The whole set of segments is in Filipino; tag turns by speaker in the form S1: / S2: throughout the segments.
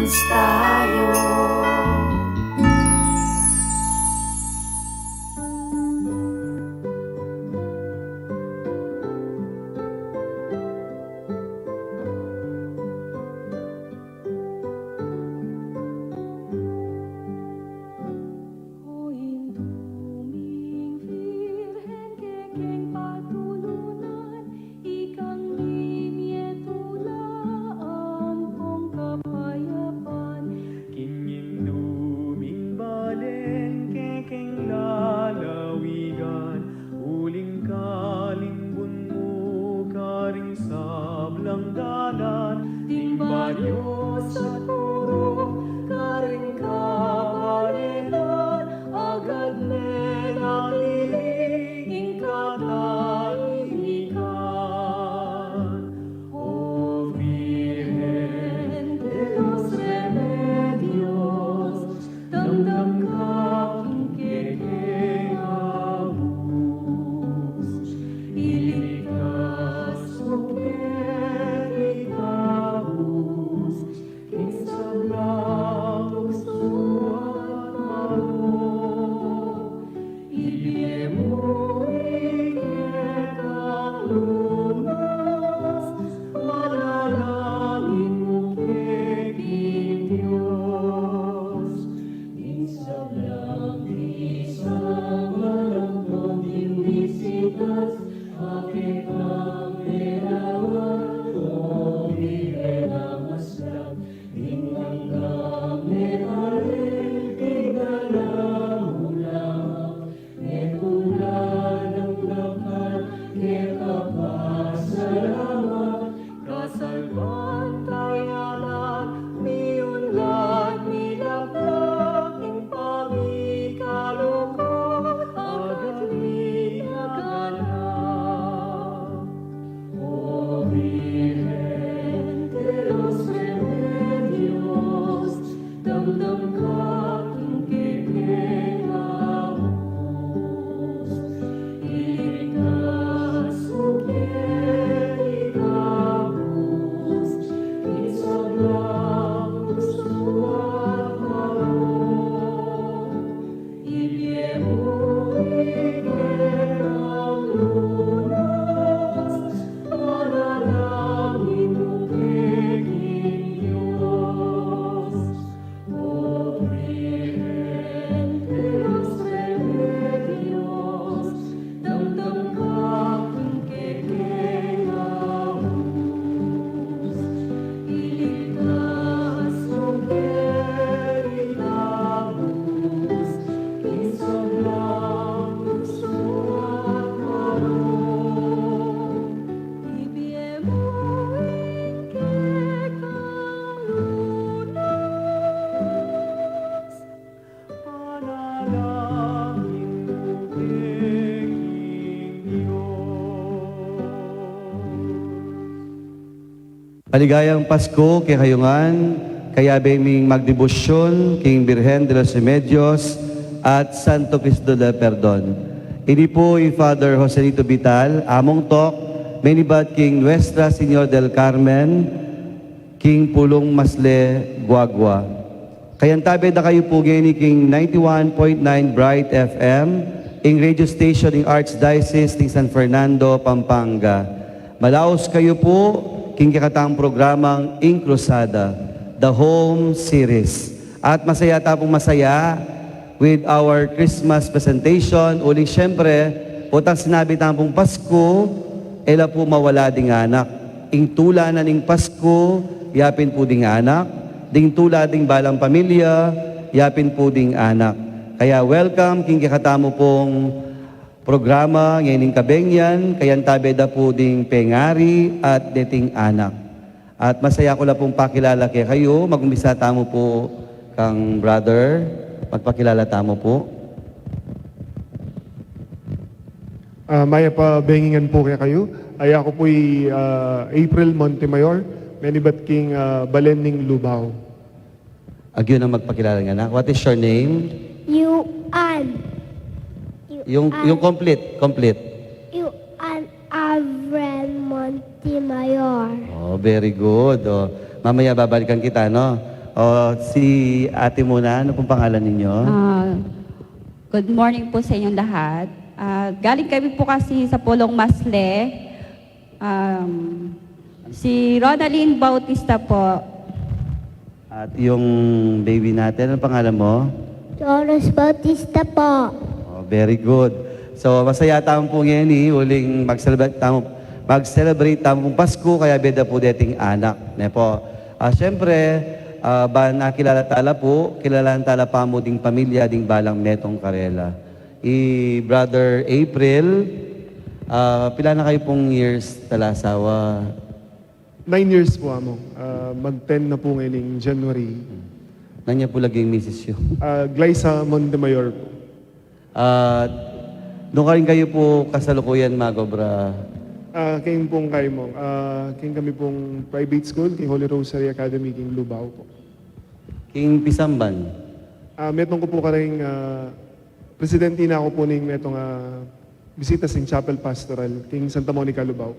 S1: dance tayo.
S2: Maligayang Pasko, kay Kayungan, kaya beming magdebosyon, King Birhen de los Remedios, at Santo Cristo del Perdon. Ini po yung Father Joselito Vital, among talk, Menibad King Nuestra Señor del Carmen, King Pulong Masle Guagua. Kayantabi na kayo po ngayon ni King 91.9 Bright FM, ing radio station ng Archdiocese ng San Fernando, Pampanga. Malaos kayo po, king kakatang programang Incrusada, the home series. At masaya tapong masaya with our Christmas presentation. Uling siyempre, utang sinabi tapong Pasko, ela po mawala ding anak. Ing tula na ning Pasko, yapin po ding anak. Ding tula ding balang pamilya, yapin po ding anak. Kaya welcome, king kakatamo pong programa ngayon kabengyan, kayan tabi da po ding pengari at deting anak. At masaya ko lang pong pakilala kay kayo. Mag-umpisa tamo po kang brother. Magpakilala tamo po.
S3: Maya pa bengingan po kay kayo. Ay ako po'y April Montemayor, Menibat King Balenning Lubao.
S2: Agyon ang magpakilala nga na. What is your name?
S4: Yuan.
S2: Yung complete.
S4: Yuan Avril Montemayor.
S2: Oh, very good. Oh, mamaya babalikan kita, no? Si ate muna, ano pong pangalan ninyo?
S1: Good morning po sa inyong lahat. Galing kami po kasi sa Pulong Masle. Si Ronaldine Bautista po.
S2: At yung baby natin, ano pangalan mo?
S4: Jonas Bautista po.
S2: Very good. So, masaya tamo po ngayon uling mag-celebrate tamo pong Pasko, kaya beda po dating anak. Ne po. Siyempre, ba nakilala tala po, kilalaan tala pa mo ding pamilya, ding balang netong karela. Brother April, pila na kayo pong years tala asawa?
S3: 9 years po, amo. Mag-10 na po ngayong January.
S2: Nanya po lagi yung misis yun.
S3: Glyza Montemayor po.
S2: Doon ka rin kayo po kasalukuyan, Magobra.
S3: King pong kayo mo. King kami pong private school, King Holy Rosary Academy, King Lubao po.
S2: King Pisamban.
S3: Metong ko po karing presidente na ako po ning metong bisita sing Chapel Pastoral, King Santa Monica, Lubao.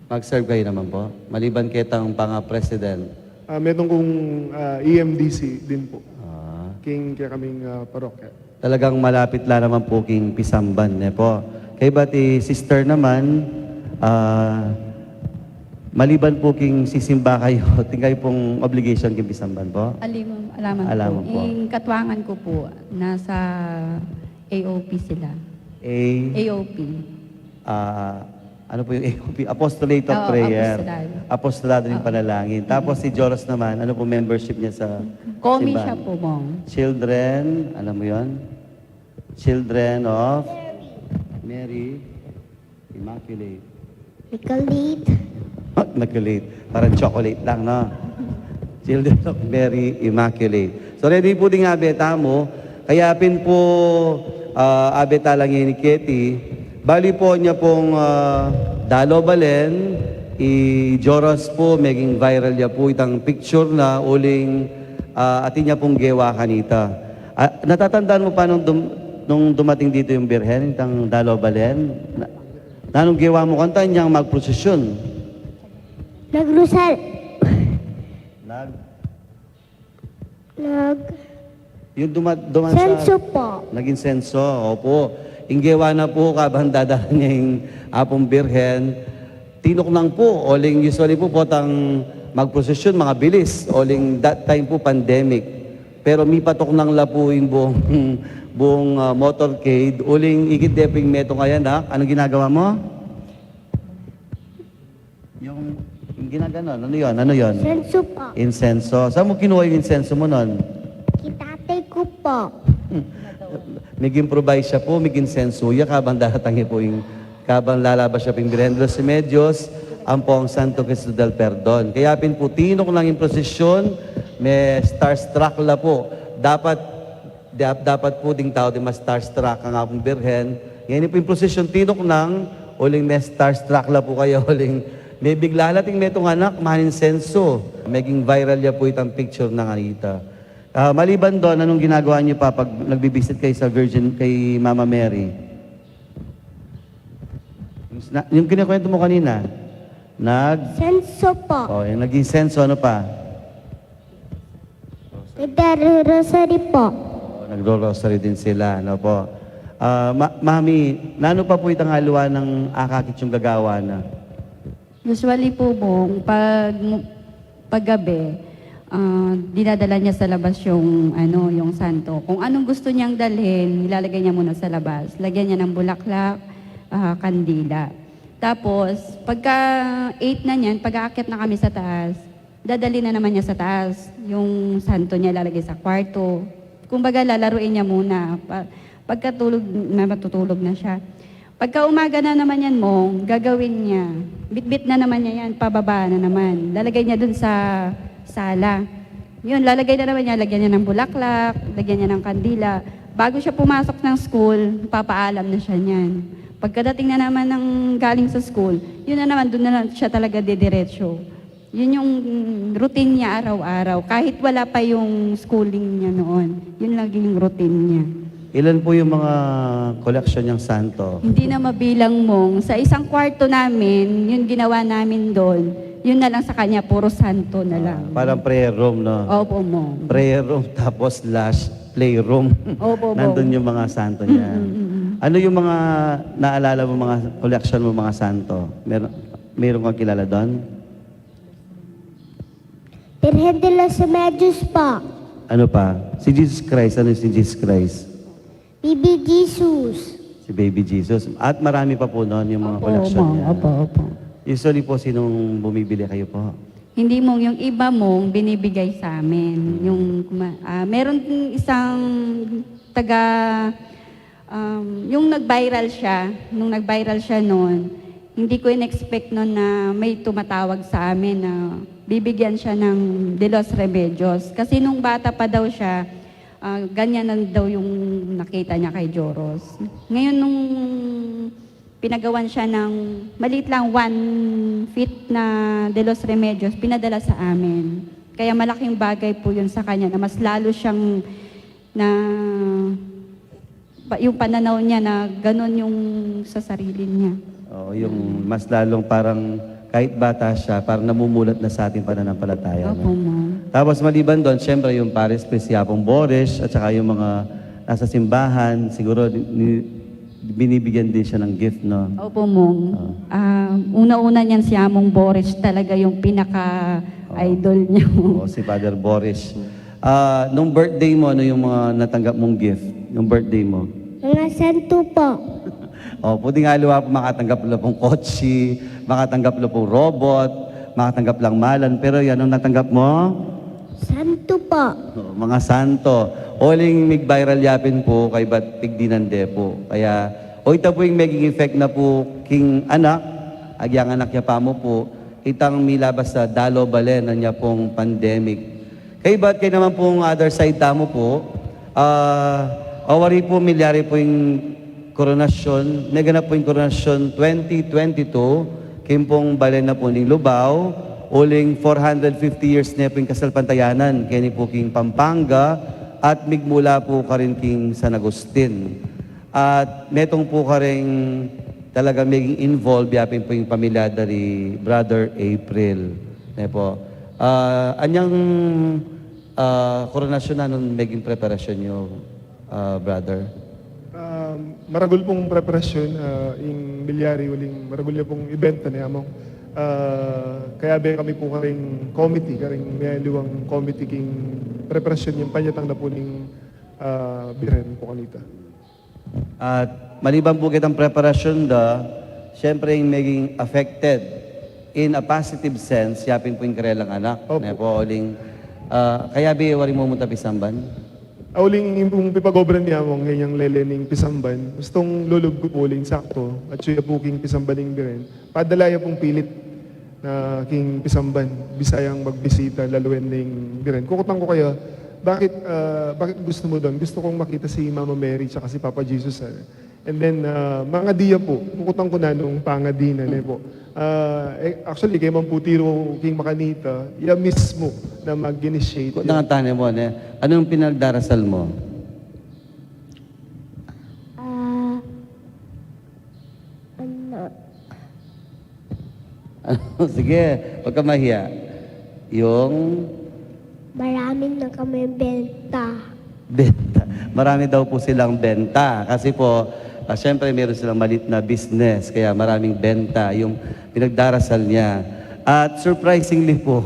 S2: Mag-serve kayo naman po. Maliban kitang pang-president.
S3: Metong kong EMDC din po. King kaya kaming parokya.
S2: Talagang malapit lang naman po King Pisamban. Po. Kay bati sister naman, maliban po King sisimba kayo, tingay pong obligation King Pisamban po.
S1: Alaman po. Yung katwangan ko po, nasa AOP sila. AOP.
S2: Ano po yung AOP? Apostolate of
S1: Oo,
S2: Prayer.
S1: apostolado.
S2: Apostolado ng panalangin. Tapos si Joros naman, ano po membership niya sa
S1: Komi
S2: simbahan?
S1: siya po, Mong.
S2: Children, alam mo yon? Children of Mary Immaculate.
S4: Nicolette.
S2: Immaculate. Parang chocolate lang, no? Children of Mary Immaculate. So, ready po din nga beta mo. Kaya pin po abeta lang ni Ketty. Bali po niya pong Dalo Balen, i-Joros po, maging viral niya po itang picture na uling atin niya pong gewa kanita. Natatandaan mo pa nung dumating dito yung Birhen, itang Dalo Balen? Nung gewa mo kanta niyang magprosesyon?
S4: Nagrusal.
S2: Yung duman
S4: Senso
S2: sa...
S4: po.
S2: Naging senso, opo. Inggewa na po, kabang dadaan niya yung apong Birhen. Tinok lang po, oling usually po potang magprosesyon, mga bilis. Oling that time po, pandemic. Pero mi patok nang la po yung buong motorcade. Uling ikideping meto kaya na. Anong ginagawa mo? Yung ginaganon, ano yun? Ano yun?
S4: Senso po.
S2: Insenso. Saan mo kinuha yung insenso mo nun?
S4: Kitatay ko po.
S2: Mig-improvise siya po, mig-insensuya, kabang dahatangi po yung, kabang lalabas siya pong Birhen de los Remedios, ang pong Santo Cristo del Perdon. Kaya pin po, tinok lang yung prosesyon, may starstruck la po. Dapat po ding tao din mas starstruck ang apong Birhen. Yan po yung prosesyon, tinok lang, uling may starstruck la po kayo, uling may bigla lating metong anak, maninsenso. Maging viral ya po itang picture ng Anita. Maliban doon, anong ginagawa niyo pa pag nagbibisit kayo sa Virgin, kay Mama Mary? Yung kinikwento mo kanina,
S4: Senso po.
S2: yung naging senso, ano pa?
S4: Nagdarosary po.
S2: Nagro-rosary din sila, ano po? Mami, nano pa po itang haluan ng akakit yung gagawa na?
S1: Usually po, Mong, paggabi, dinadala niya sa labas yung santo. Kung anong gusto niyang dalhin, ilalagay niya muna sa labas. Lagyan niya ng bulaklak, kandila. Tapos, pagka 8 na niyan, pag-aakyat na kami sa taas, dadali na naman niya sa taas. Yung santo niya ilalagay sa kwarto. Kumbaga, lalaruin niya muna. Pagkatulog na matutulog na siya. Pagka umaga na naman yan, Mong, gagawin niya. Bit-bit na naman niya yan, pababa na naman. Lalagay niya dun sa sala. Yun, lalagay na naman niya, lagyan niya ng bulaklak, lagyan niya ng kandila. Bago siya pumasok ng school, papaalam na siya niyan. Pagkadating na naman ng galing sa school, yun na naman, doon na siya talaga didiretso. Yun yung routine niya araw-araw. Kahit wala pa yung schooling niya noon, yun lagi yung routine niya.
S2: Ilan po yung mga collection niyang santo?
S1: Hindi na mabilang, Mong. Sa isang kwarto namin, yun ginawa namin doon, yun na lang sa kanya, puro santo na lang.
S2: Parang prayer room, no?
S1: Opo, Mong.
S2: Prayer room tapos slash playroom.
S1: Opo,
S2: Nandun yung mga santo niya. Ano yung mga naalala mo, mga collection mo, mga santo? Meron kang kilala doon?
S4: Birhen de los Remedios po.
S2: Ano pa? Si Jesus Christ. Ano si Jesus Christ?
S4: Baby Jesus.
S2: Si Baby Jesus. At marami pa po noon yung mga
S1: Opo,
S2: collection
S1: Mong.
S2: niya.
S1: Opo, opo.
S2: Usually po, sinong bumibili kayo po?
S1: Hindi Mong, yung iba Mong, binibigay sa amin. Yung, meron isang taga, yung nag-viral siya, nung nag-viral siya noon, hindi ko in-expect noon na may tumatawag sa amin na bibigyan siya ng De Los Remedios. Kasi nung bata pa daw siya, ganyan na daw yung nakita niya kay Joros. Ngayon nung pinagawan siya ng maliit lang 1 feet na De Los Remedios, pinadala sa amin. Kaya malaking bagay po yun sa kanya na mas lalo siyang na yung pananaw niya na ganun yung sa sarili niya.
S2: Oo, yung mas lalong parang kahit bata siya, parang namumulat na sa ating pananampalataya.
S1: Opo,
S2: No?
S1: Mom.
S2: Tapos maliban doon, syempre yung Paris Presiapong Boris at saka yung mga nasa simbahan, siguro binibigyan din siya ng gift, no?
S1: Opo, Mong. Una-una niyan si Among Boris talaga yung pinaka-idol niya.
S2: O, si Father Boris. Nung birthday mo, ano yung mga natanggap mong gift? Yung birthday mo?
S4: Mga santo po.
S2: O, pwede nga luwa po makatanggap lang pong kotse, makatanggap lang pong robot, makatanggap lang malan. Pero yan, anong natanggap mo?
S4: Santo po.
S2: O, mga santo. Oling mig-viral yapin po kay Bat Pigdinande po. Kaya, o ito po yung maging effect na po king anak, agyang anak niya pa mo po, itang milabas sa dalo balen na niya pong pandemic. Kay Bat, kayo naman pong other side tamo po, awari po milyari po yung koronasyon, naganap po yung koronasyon 2022, kim pong balen na po ni Lubao, uling 450 years na po yung kasalpantayanan, kaya ni po king Pampanga, at migmula po ka rin king San Agustin. At netong po ka rin talaga maging involved, yapin po yung pamilya dari Brother April. Ne po. Anyang koronasyon na nung maging preparasyon nyo, brother?
S3: Maragul pong preparasyon, in Bilyari, uling maragul niya pong event na niya mo. Kaya ba kami po karing committee, karing may liwang committee king preparasyon yung panyatang na po ning Birhen po kanita.
S2: At maliban po kitang preparasyon syempre yung maging affected in a positive sense, yapin po yung karelang anak.
S3: Opo.
S2: Ne po, uling, kaya ba wari mo munta pisamban?
S3: Auling yung pipagobran niya mong ngayang lelening pisamban, gustong lulog ko po uling sakto, at siya po king pisambaning Birhen. Padalaya pong pilit na king pisamban, bisayang magbisita, laluin ning Birhen. Kukutang ko kayo, bakit gusto mo doon? Gusto kong makita si Mama Mary tsaka si Papa Jesus. And then, mga diya po, kukutang ko na nung pangadinan po. Actually, kay Mamputiro King Makanita, iya mismo na mag-initiate.
S2: Kung nangatane mo, anong pinagdarasal mo? Sige, huwag ka mahiya. Yung
S4: Maraming na kami benta.
S2: benta. Marami daw po silang benta. Kasi po, syempre meron silang malit na business. Kaya maraming benta yung pinagdarasal niya. At surprisingly po,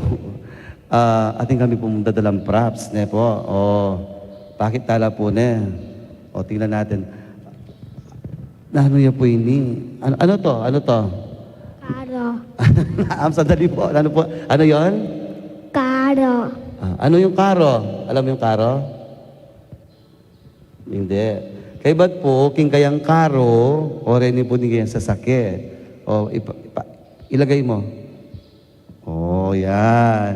S2: ating kami po dadalang props. Ne po. Bakit tala po ne? Tingnan natin. Ano yan po ini? Ano to? Ano to?
S4: Karo.
S2: Sandali po. Ano po? Ano yon?
S4: Karo.
S2: Ano yung karo? Alam mo yung karo? Hindi. Kay ba't po, king kayang karo, o rin po ni kayang sasake. Ilagay mo. Yan.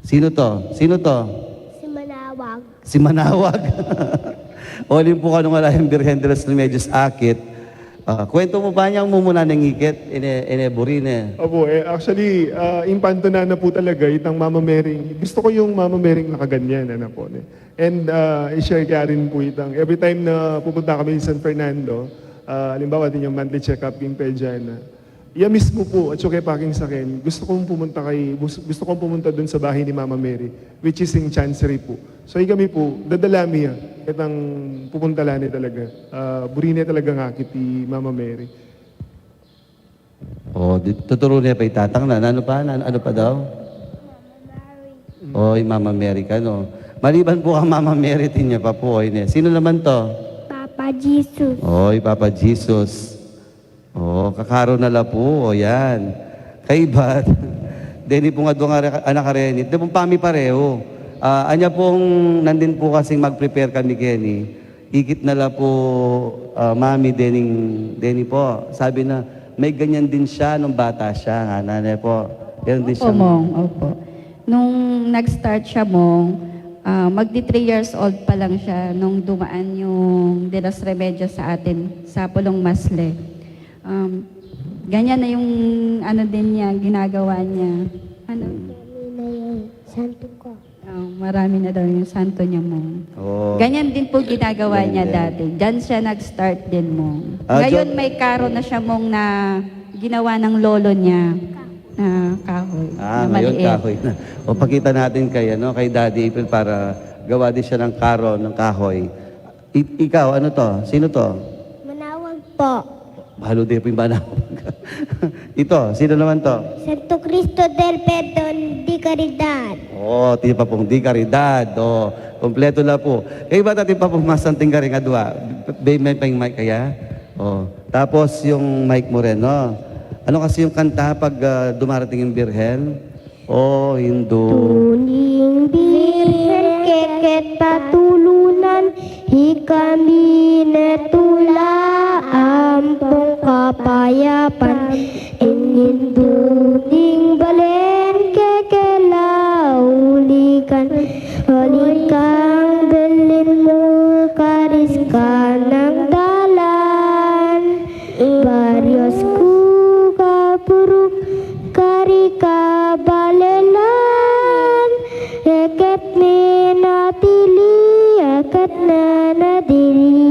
S2: Sino to? Sino to?
S4: Si Manawag.
S2: Si Manawag. Olin po ka nung alayang Birhen de los Remedios akit. Kwento mo ba niyang mumuna ng ikit? Burine.
S3: Opo, actually, impanto na po talaga itang Mama Mary. Gusto ko yung Mama Mary nakaganyan, po. And i-share kaya rin po itang, every time na pupunta kami sa San Fernando, halimbawa din yung monthly check-up yung pedyan, iya mismo po at kay paking sakin, gusto kong pumunta doon sa bahay ni Mama Mary, which is in Chancery po. So kami po, dadalami kitang pupuntalani talaga. Burine talaga nga kiti Mama Mary.
S2: Tuturo niya pa itatang na. Ano pa? Ano pa daw? Oy, Mama Mary ka, no? Maliban po ang Mama Mary, tinya pa po. Sino naman to?
S4: Papa Jesus.
S2: Oy, Papa Jesus. Kakaro na la po. Yan. Kaibat. Deni po nga doon anak ka rin. Ito pong pami pareho. Anya pong nandin po kasing mag-prepare kami, Kenny. Ikit na la po, Mami, Denny po. Sabi na, may ganyan din siya nung bata siya. Nga, nanay po. Meron din siya.
S1: Opo. Nung nag-start siya, Mong, magdi 3 years old pa lang siya nung dumaan yung De Los Remedios sa atin, sa Pulong Masle. Ganyan na yung din niya, ginagawa niya.
S4: Marami na yung santo ko.
S1: Marami na daw yung santo niya, Mong. Ganyan din po ginagawa niya dati. Diyan siya nag-start din, Mong. Ngayon may karo na siya, Mong, na ginawa ng lolo niya na kahoy. Na
S2: Ngayon
S1: maliit.
S2: kahoy na. Pakita natin kay Daddy April para gawa din siya ng karo, ng kahoy. Ikaw, ano to? Sino to?
S4: Manawag po.
S2: Halo din po yung banawag. Ito, sino naman to?
S4: Santo Cristo del Perdón di Caridad.
S2: Tiyo pa pong di karidad. Kompleto na po. Kayo ba natin pa pong masanting ka rin adwa? May pang mic kaya? Tapos yung mic mo rin, no? Ano kasi yung kanta pag dumarating yung Birhen? Hindu.
S4: Tuning birhen keket patulunan, hikami netula ampong kapayapan. Ingin tuning balen kekelaulikan, halikang dalin mo kariskan ng dalan. Barrios ku kapuruk karika balelan, eket minatili eket nanadiri.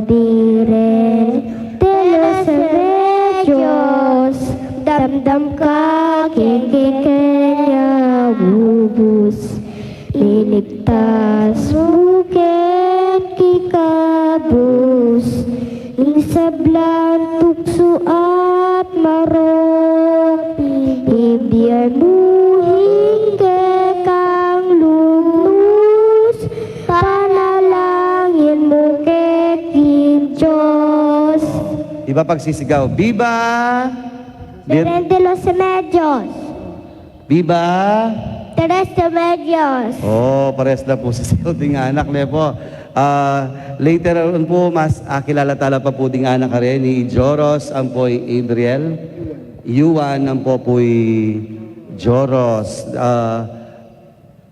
S4: Biren de los Remedios, dam-dam ka kekekenya bubus, iligtas bukit kikabus, ing sablan tukso at marok, ibiyan mo hingge kang lubus, panalangin mo keking Diyos.
S2: Iba pagsisigaw, Viva!
S4: Virgen de los Remedios,
S2: Viva!
S4: Tres Remedios.
S2: Pares na po si ding anak niya po. Later on po, mas kilala tala pa po ding anak ka rin ni Joros, ang po'y Adriel. Yuan, ang po'y Joros.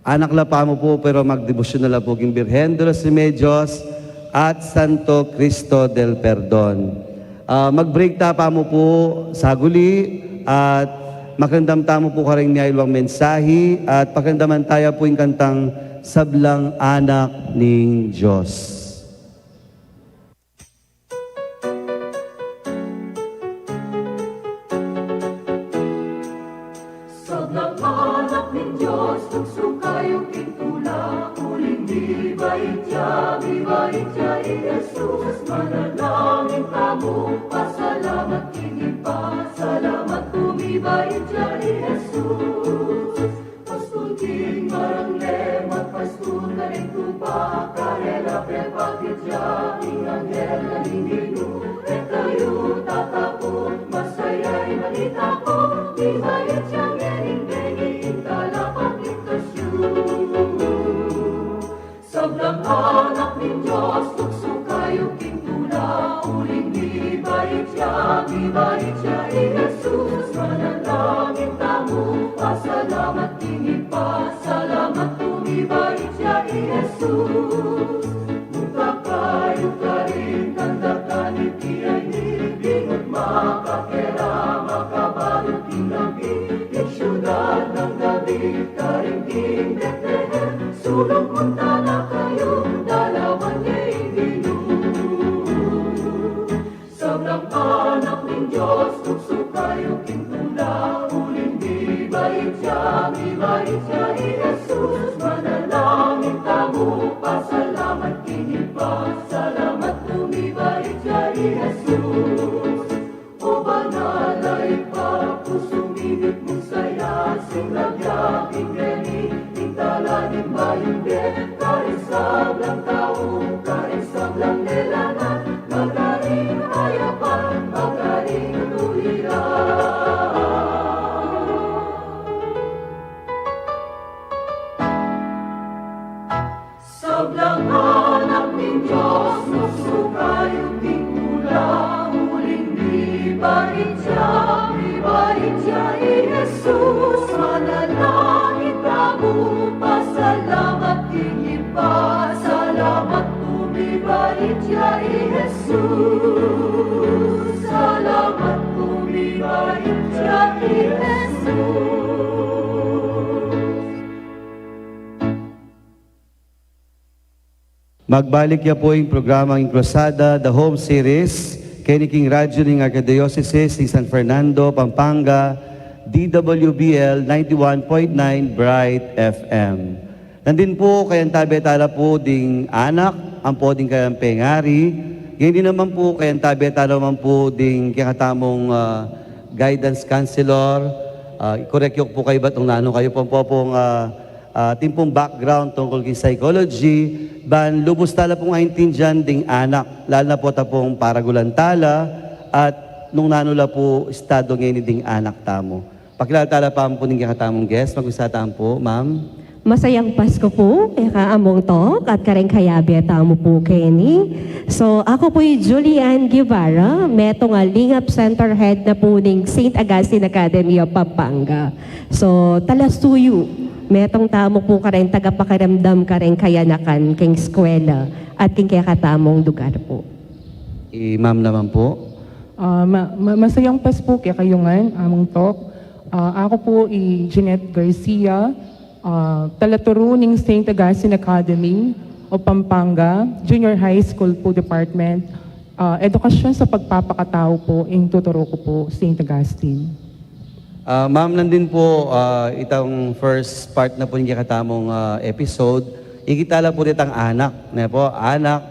S2: Anak la pa mo po, pero magdebosyon na lang po yung Birhen de los Remedios at Santo Cristo del Perdón. Mag-break ta pa mo po sa guli at makandam tamo po ka rin niya ilang mensahe at pakandaman tayo po yung kantang Sablang Anak ng Diyos.
S5: Sablang anak ng Diyos, nagsukayo kintula, uling bibait siya, Jesus. Manalangin kamo, pasalamat kini pa, salamat tumibait siya, Jesus. Pastul king marangle, magpastul na rin tupa, karela pepakit siya, ing anghel na hinginu, et kayo tatapon, masaya'y malita ko, bibait siya ngening bengi, talapak Sablang anak ng Diyos, tukso kayo kintula, uling bibait siya, Jesus. Manalangin tamo, pasalamat tingin pa, salamat tumibait siya, Jesus. Muka kayo ka rin, tanda ka ni Tiyay ni, bingot makakera, makabalot tinabi, yung syudad ng gabi, karingking Bethlehem, sulong punta na kayo, dalawan niya'y binu. Sablang anak ng Diyos, kayo kintula, uling ibait siya Jesus, manalangin tamo, pasalamat kinipa, salamat tumibait siya Jesus. O banalay pa, pusong init mong saya, sinagya, ingeni, intalanin ba hindi, kaisab lang tao, kaisab lang nilanan, magaling ayapan, magaling tuwiran. Sablang anak ng Diyos, magsukayo titula, muling ibait siya Jesus, manalangin tamo, pasalamat tingin pa, salamat tumibait siya Jesus, salamat tumibait siya Jesus.
S2: Magbalik niya po yung programang Inkrusada, The Home Series, Keniking Radyo ng Archdiocese ng San Fernando, Pampanga, DWBL 91.9 Bright FM. Nandin po kayang tabetala po ding anak, ang po ding kayang pengari, ngayon din naman po kayang tabetala naman po ding kakatamong guidance counselor, correct yung po kayo ba't nung nano kayo po pong ating pong background tungkol kay psychology, ban lubos tala pong aintindihan ding anak, lalo na po tapong paragulantala at nung nanula po estado ngayon ding anak tamo. Pakilala pa po ng katamong guest, mag-usataan po, ma'am.
S6: Masayang Pasko po, kaamong Tok at kareng kayabi tamo po Kenny. So ako po yung Julian Guevara, metong Lingap Center Head na po ng St. Augustine Academy of Pampanga. So talasuyo, metong tamo po kareng tagapakiramdam kareng kayanakan king eskwela at king kaya katamong lugar po.
S2: Ma'am naman po.
S7: Masayang Pasko kaya kayungan, among Tok. Ako po Jeanette Garcia, talaturo ng St. Augustine Academy o Pampanga, Junior High School po Department. Edukasyon sa pagpapakatao po, yung tuturo ko po, St. Augustine.
S2: Ma'am, nandun po itong first part na po ng katamong episode. Ikitala po ditang anak. Na po, anak,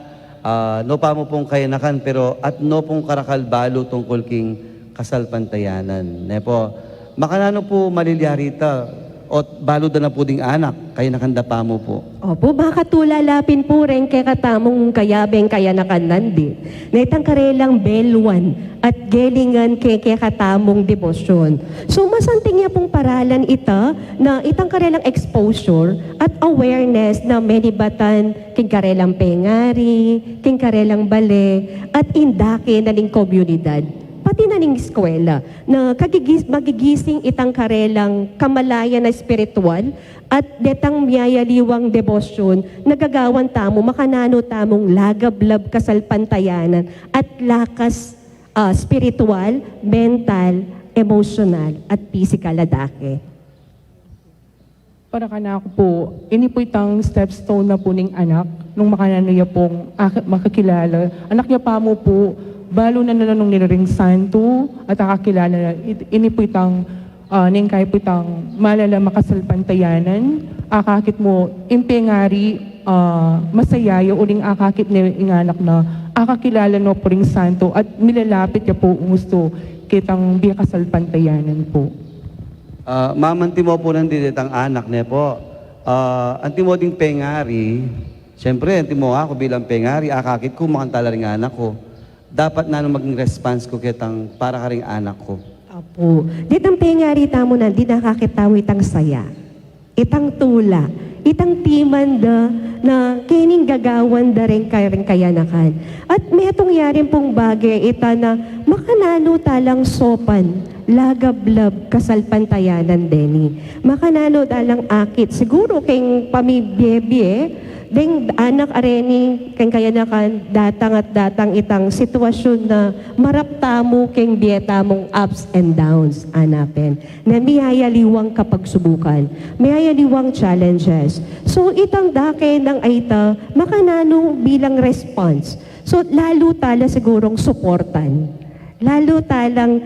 S2: no pa mo pong kayanakan, pero at no pong karakalbalo tungkol king kasalpantayanan. Na po, makanano po maliliarita o balo na po ding anak, kaya nakandapa mo po.
S6: Opo, baka tulalapin po rin kay katamong kayabeng kaya nakanandi. Na itang karelang belwan at gelingan kay katamong debosyon. So masanting niya pong paralan ita na itang karelang exposure at awareness na menibatan king karelang pengari, king karelang bale, at indake na ning komunidad. Pati na ning eskwela na magigising itang karelang kamalayan na espiritual at detang miyayaliwang debosyon nagagawan tamo makanano tamong lagablab kasalpantayanan at lakas spiritual, mental, emotional at physical adake.
S7: Para kana ako po, ini po itang stepstone na po ng anak, nung makanano niya pong makakilala. Anak niya pa mo po, balo na nung nilaring santo at nakakilala na ini po itang ningkay po itang malala makasalpantayanan akakit mo impengari masayayo uling akakit ni inganak na akakilala no po ring santo at milalapit niya po gusto kitang biya kasalpantayanan po.
S2: Ma'am, anti mo po nandito ang anak niya po. Anti mo ding pengari, siyempre anti mo ako bilang pengari, akakit ko makantala rin anak ko. Dapat na maging response ko kitang para ka rin anak ko.
S6: Apo. Ditang pengari tamo na, di nakakitaw itang saya. Itang tula. Itang timanda na kining gagawan da rin kayanakan. At may itong yarin pong bagay ita na makanano talang sopan, lagablab, kasalpantayanan deni. Makanano talang akit. Siguro kayong pamibiyebye, ding anak areni kang kayanakan datang at datang itang sitwasyon na maraptamo keng bieta mong ups and downs anapin na miyayaliwang kapagsubukan miyayaliwang challenges so itang dake ng aita makanano bilang response so lalo tala sigurong suportan lalo talang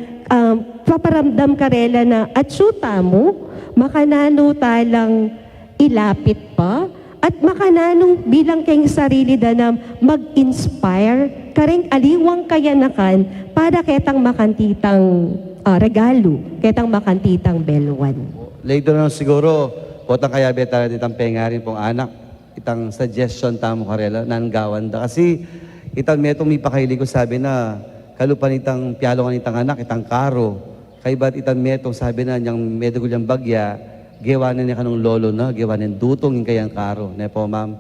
S6: paparamdam karela na at syuta mo, makanano talang ilapit pa, at makananong bilang kayong sarili da na mag-inspire, kareng aliwang kayanakan para ketang makantitang regalo, ketang makantitang belwan.
S2: Later na siguro, potang kaya beta itang pengarin pong anak, itang suggestion tamo karela, nanggawan da. Kasi itang metong mi pakaili ko sabi na, kalupan itang piyalongan itang anak, itang karo. Kay ba't itang metong sabi na, niyang medugol yung bagya, gewanan niya kanong lolo na, gewanan dutong yung kayang karo. Ne po, ma'am.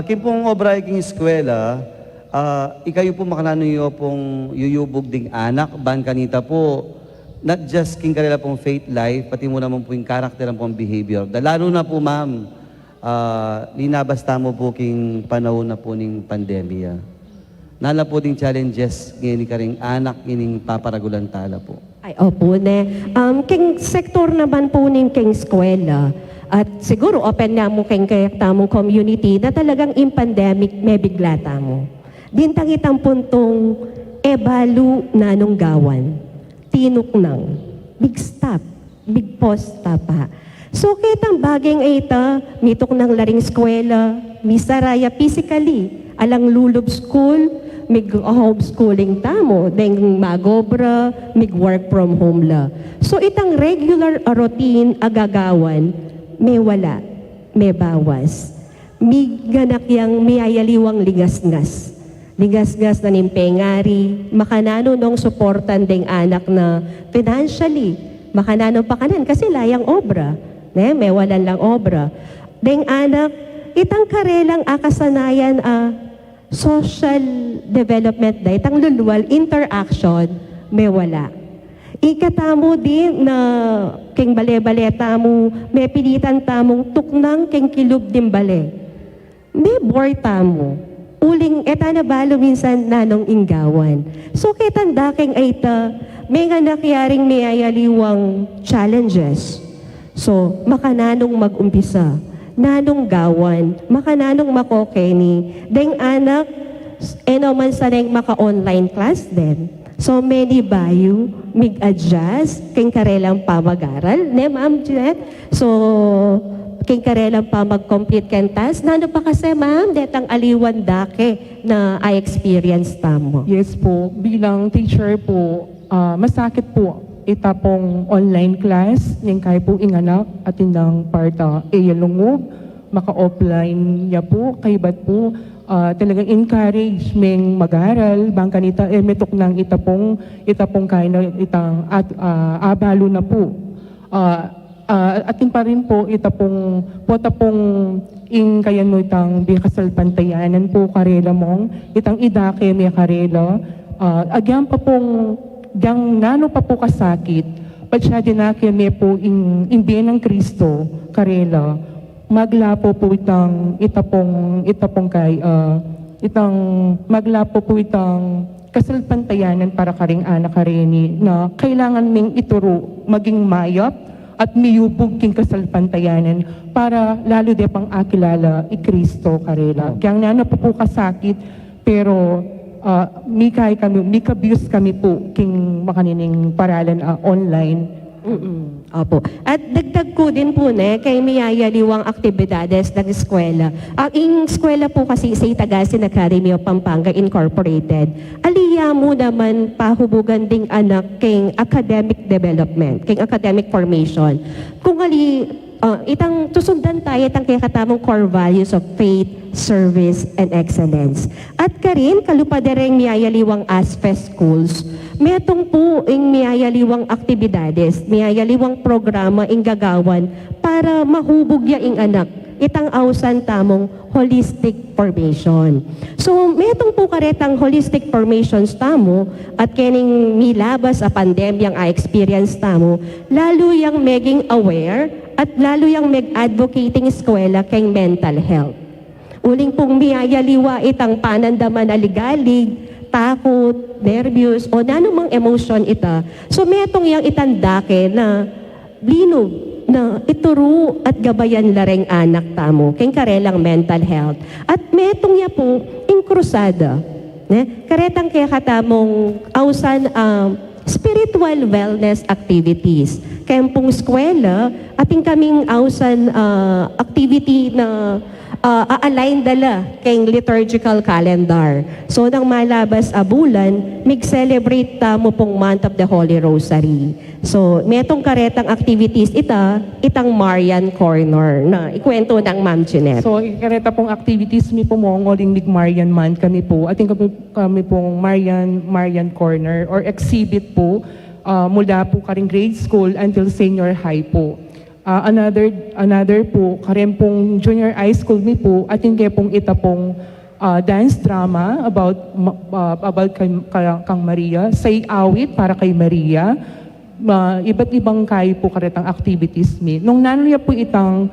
S2: Kim pong obra iking eskwela, ikayo po makanano nyo pong yuyubog ding anak, ban kanita po, not just king karela pong faith life, pati mo naman po yung karakter pong behavior. Lalo na po, ma'am, linabasta mo po king panahon na po ning pandemya. Nala po ding challenges ngayon ka ring anak, ining paparagulan tala po.
S6: Ay, opo, ne. King sektor naman po ning king eskwela. At siguro open na mo king tamong community na talagang in pandemic may bigla tamo. Dintang itang puntong ebalu nanong gawan. Tinok nang. Big stop. Big pause pa. So kitang baging ita, mitok ng laring eskwela, misaraya physically, alang lulub school, mig homeschooling tamo, deng magobra, mig work from home la. So itang regular routine agagawan, may wala, may bawas. Mig ganak yang miyayaliwang ligasngas. Ligasgas na nimpengari, makanano nung suportan deng anak na financially, makanano pa kanan kasi layang obra. May walan lang obra. Deng anak, itang karelang akasanayan social development da, itang luluwal, interaction, may wala. Ikatamo din na king bale-bale tamo, may pilitan tamong tuknang king kilub din bale. May boy tamo. Uling eta na balo minsan nanong inggawan. So kitanda king aita, may nga nakyaring may ayaliwang challenges. So makananong mag-umpisa. Nanong gawan, makananong makokeni, deng anak, man sa deng maka-online class din. So many bayu, mig-adjust, king karelang pamag-aral, ne ma'am Jeanette? So, king karelang pamag-complete ken task, nano pa kasi ma'am, detang aliwan dake na I experience tamo.
S7: Yes po, bilang teacher po, masakit po itapong online class, yung kaya po inganak at indang parta lungo, maka-offline niya po, kay ba't po talagang encourage ming mag-aral, bang kanita, metok ng itapong kaya na itang abalo na po. Atin pa rin po itapong ing kaya no itang bikasal pantayanan po karela mong, itang idake may karela, agyan pa pong dang nano pa po kasakit, pat siya dinakya may po in ng Kristo, karela, maglapo po itang maglapo po itang kasalpantayanan para karing anak kareni na kailangan ming ituro maging mayap at miyubog king kasalpantayanan para lalo de pang akilala i-Kristo karela. Kaya nano pa po kasakit pero mikabuse kami po king makanining paralan online.
S6: Opo. At dagdag ko din po kay miyayaliwang aktibidades ng eskwela. Ang eskwela po kasi sa Itagasin Academy of Pampanga Incorporated, aliya mo naman pahubugan ding anak king academic development, king academic formation. Kung itang tusundan tayo itang kaya katamong core values of faith, service, and excellence. At karin, kalupadereng miyayaliwang ASFES schools, metong po ing miyayaliwang aktibidades, miyayaliwang programa ing gagawan para mahubog ya ing anak, itang ausan tamong holistic formation. So, metong po karetang holistic formations tamo at kening milabas a pandemyang experience tamo, lalo yang maging aware at lalo yang mag-advocating eskwela kay mental health. Uling pong miyayaliwa itang panandaman aligalig, takot, nervyos, o nanumang emotion ita. So metong yang itandake na linog na ituro at gabayan lareng anak tamo, keng karelang mental health. At metong ya po, inkrusada. Karetang kaya katamong ausan spiritual wellness activities. Kempong eskwela, ating kaming ausan activity na align dala kay liturgical calendar. So, nang malabas a bulan, mig-celebrate mo pong month of the Holy Rosary. So, metong karetang activities itang Marian Corner na ikwento ng Ma'am Jeanette.
S7: So, ikareta pong activities mi po mo, ngoling mig Marian Month kami po. Ating kami pong Marian Corner or exhibit po mula po karing grade school until senior high po. Another po, karin pong junior high school mi po, ating kaya pong pong dance drama about kang Maria, say awit para kay Maria, iba't ibang kayo po karetang activities mi. Nung nanuya po itang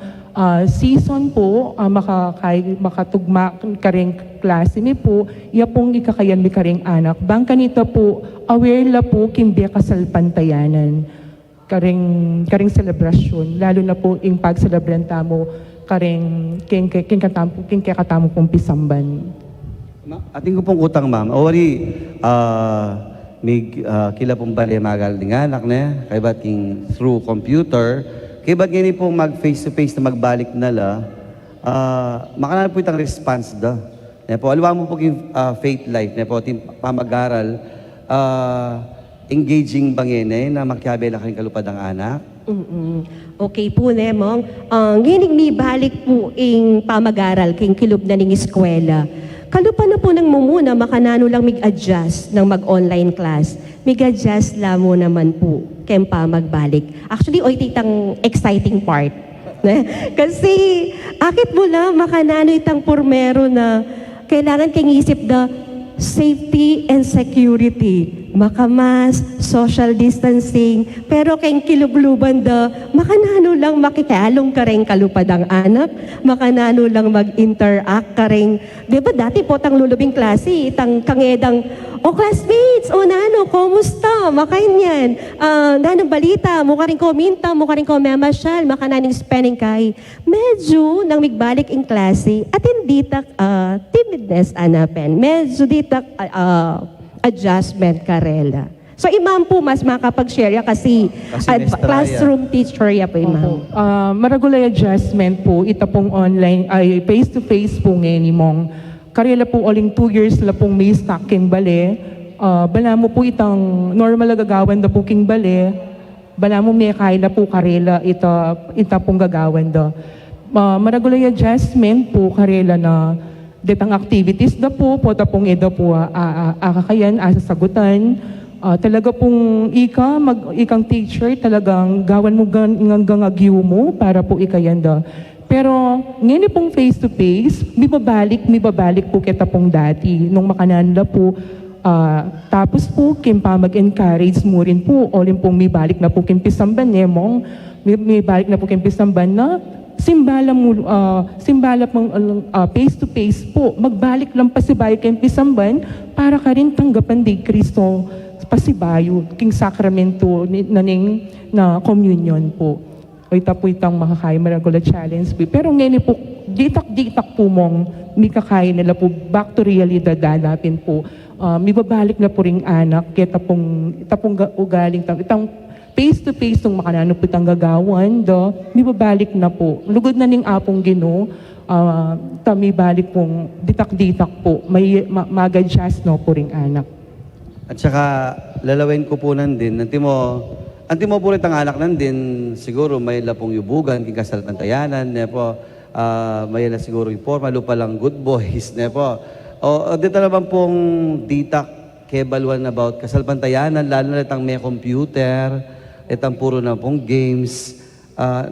S7: season po, makatugma karing klase mi po, iya pong ikakayan mi karing anak. Bangka nito po, aware la po kimbiya kasalpantayanan. Karing selebrasyon, lalo na po yung pag-celebranta mo karing king katamo pong pisamban.
S2: Ating ko pong utang, ma'am. Awari, may kila pong bali magal ng anak na, kay ba't king through computer, kay ba't ganyan pong mag-face-to-face na magbalik nala, makanan po itang response da. Po, alam mo po yung faith life, po, ting pamag-aral, engaging bangene na makiabela kayong kalupad ang anak.
S6: Okay po, Nemong. Nginig mi balik po ing pamag-aral king kilub na ning eskwela. Kalupa na po ng mumuna, makanano lang mig-adjust ng mag-online class. Mig-adjust la mo naman po kem pa magbalik. Actually, oy titang exciting part. Kasi, akit mo lang makanano itang pormero na kailangan kang isip na safety and security. Makamas, social distancing, pero kayong kilubluban makanano lang makikalong ka rin kalupad ang anak, makanano lang mag-interact ka rin. Diba dati po tang lulubing klase, itang kangedang, classmates, nano, kumusta, makain yan, nanong balita, mukha rin kominta, mukha rin komemasyal, makananing spending kay. Medyo nang migbalik in klase, at hindi tak timidness anapen, medyo di tak adjustment karela. So, imam po mas makapag-share kasi
S2: maestra
S6: classroom teacher ya po, imam.
S7: Maragulay adjustment po, ita pong online, ay face-to-face po ngayon mong. Karela po oling 2 years la pong may stocking bale. Bala mo po itang normal na gagawan da po king bale. Bala mo may kaya na po karela ita pong gagawan da. Maragulay adjustment po karela na detang activities da po tapong eda po akakayan, asasagutan. Talaga pong ikang teacher, talagang gawan mo hanggang agyo mo para po ikayanda. Pero ngayon pong face-to-face, may babalik po kita pong dati. Nung makananda po, tapos po, kimpa mag-encourage mo rin po, olin pong may balik na po kimpisamban, nemong, may balik na po kimpisamban na, simbala pong face-to-face po, magbalik lang pasibayo kayong pisamban para ka rin tanggapan di Kristo pasibayo, king sakramento na communion po. O ita po itang makakaya maragula challenge. Pero ngayon po, ditak po mong may kakaya nila po back to realidad danapin po. May babalik na po ring anak, kaya itapong ugaling, itang face-to-face ng makanano po itang gagawan, may babalik na po. Lugod na ning apong Ginoo, may balik pong ditak-ditak po, may mag-adjust no po ring anak.
S2: At saka, lalawin ko po nandin, antimo po rin ang anak nandin, siguro may lapong yubugan, kikasal pantayanan, po, may la siguro yung forma, lupa lang good boys, po. O dito naman pong ditak, kebalwan about kasal pantayanan, lalo na itang may computer, itang puro na pong games,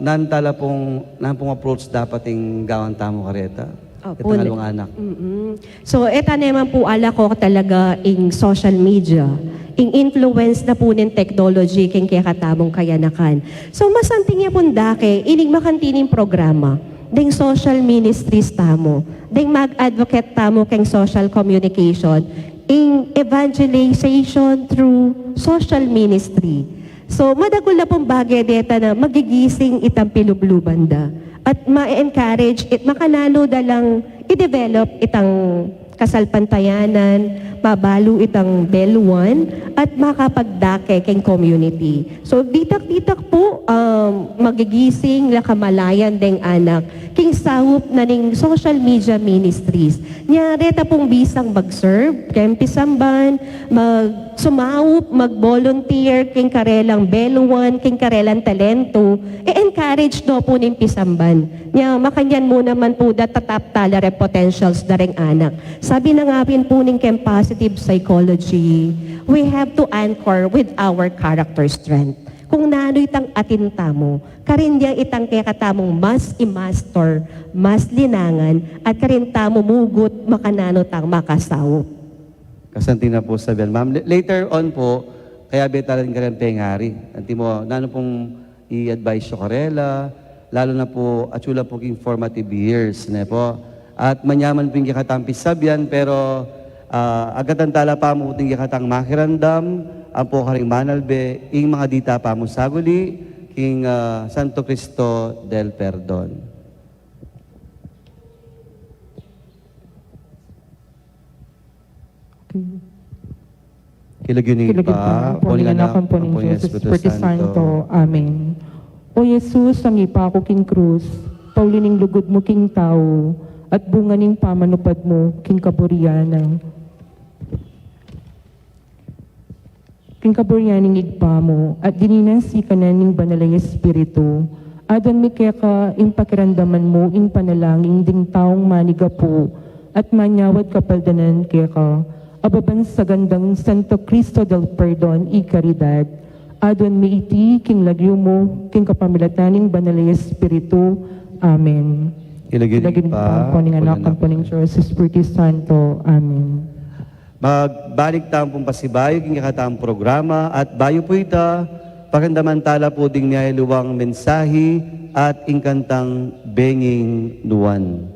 S2: nantala pong approach dapat yung gawang tamo kareta. Itang along anak.
S6: So, eta naman po ala ko talaga in social media, in influence na po ng technology king kaya katamong kayanakan. So, masanting niya po dake, ining makantining programa, ding social ministries tamo, ding mag-advocate tamo keng social communication, in evangelization through social ministry. So, madagol na pong bagay deta na magigising itang pilublubanda at ma-encourage, makanano dalang i-develop itang kasalpantayanan, mabalo itang Belwan at makapagdake keng community. So ditak-ditak po magigising lakamalayan deng anak king sawop na ning social media ministries. Nya reta pong bisang mag-serve, kem pisamban, sumaup, mag-volunteer king karelang Belwan, king karelang talento, encourage no po ning pisamban. Nya makanyan mo naman po datatap tala potentials na ring anak. Sabi na nga rin po ning kem positive psychology, we have to anchor with our character strength. Kung nano itang atinta mo, karinya itang kakatamong mas i-master, mas linangan, at karinta mo mugot makanano tang makasawop.
S2: Kasanti na po sa ma'am. Later on po, kaya betalan ka rin pengari. Anti mo, nano pong i-advise yung karela, lalo na po, atsula po informative years, ne po. At manyaman po yung katampis sabyan, pero agatan tala pa mo ting katang makirandam, ang po karing manalbe, ing mga dita pa mo saguli, king Santo Cristo del Perdon. Kilagyunin pa,
S7: Puning anak ang puning Jesus, Espiritu Santo. Amen. O Jesus, ang ipako king krus, paulining lugod mo king tao, at bunga ning pamanupad mo king kaburianan. King kaburianing igpa mo, at dininansi ka na ning banalay Espiritu, adan mi kaya ka impakirandaman mo ing panalangin ding taong maniga po, at manyawad kapaldanan kaya ka, ababan sa gandang Santo Cristo del Perdon y Caridad, adon mi iti king lagyo mo, king kapamilataning banalay Espiritu. Amen.
S2: Kilagyunin pa,
S7: Puning anak ang puning Diyos, Espiritu Santo. Amen.
S2: Magbalik tayo pong pasibayo, king katang programa, at bayo po ita, pagandamantala po ding niya luwang mensahe at ingkantang benging nuwan.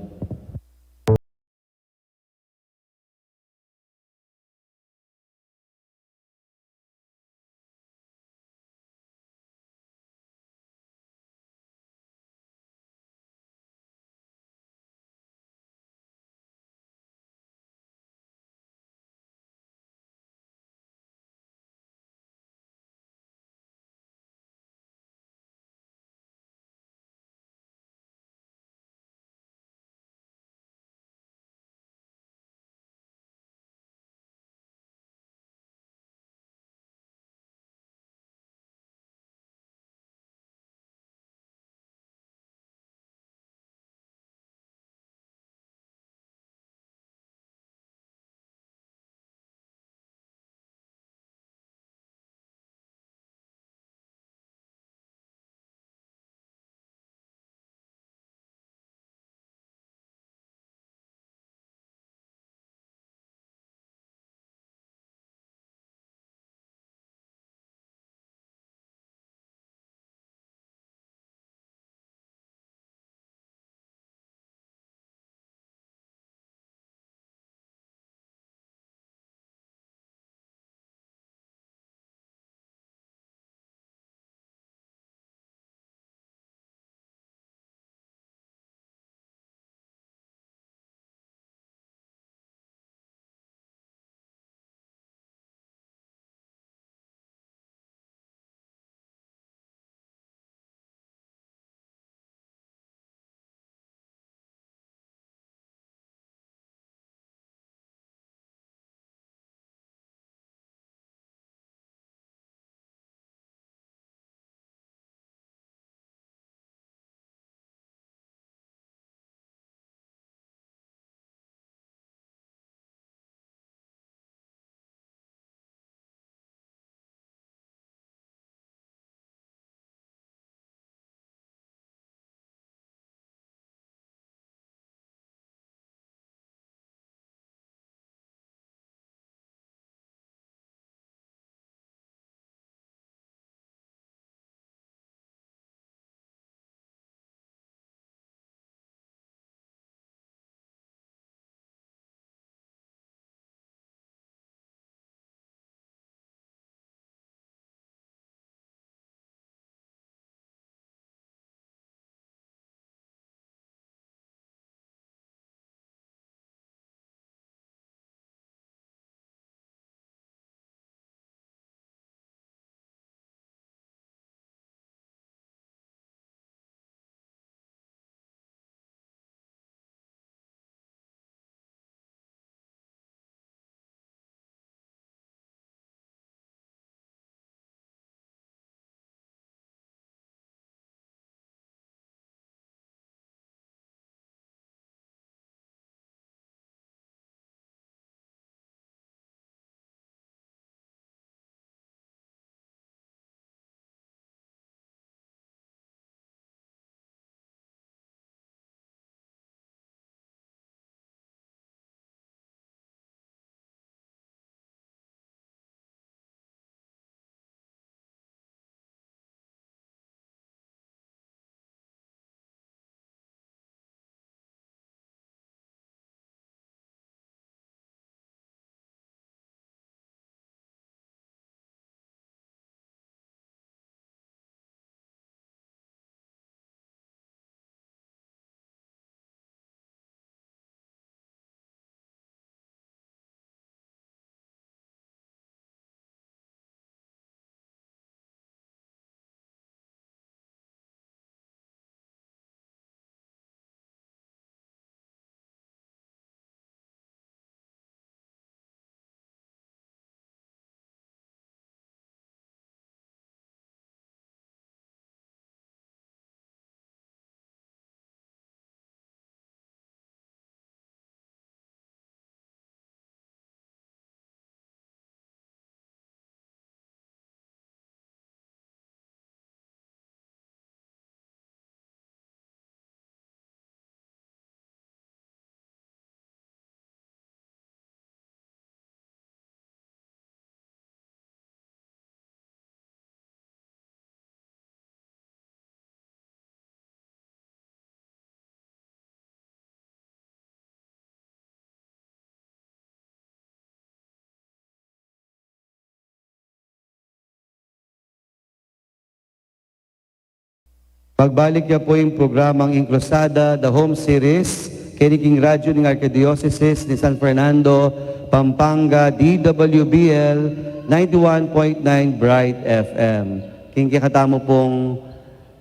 S2: Pagbalik niya po yung programang Inclusada, The Home Series, kiniking radyo ng Archdiocese ni San Fernando, Pampanga, DWBL, 91.9 Bright FM. Kikatamo pong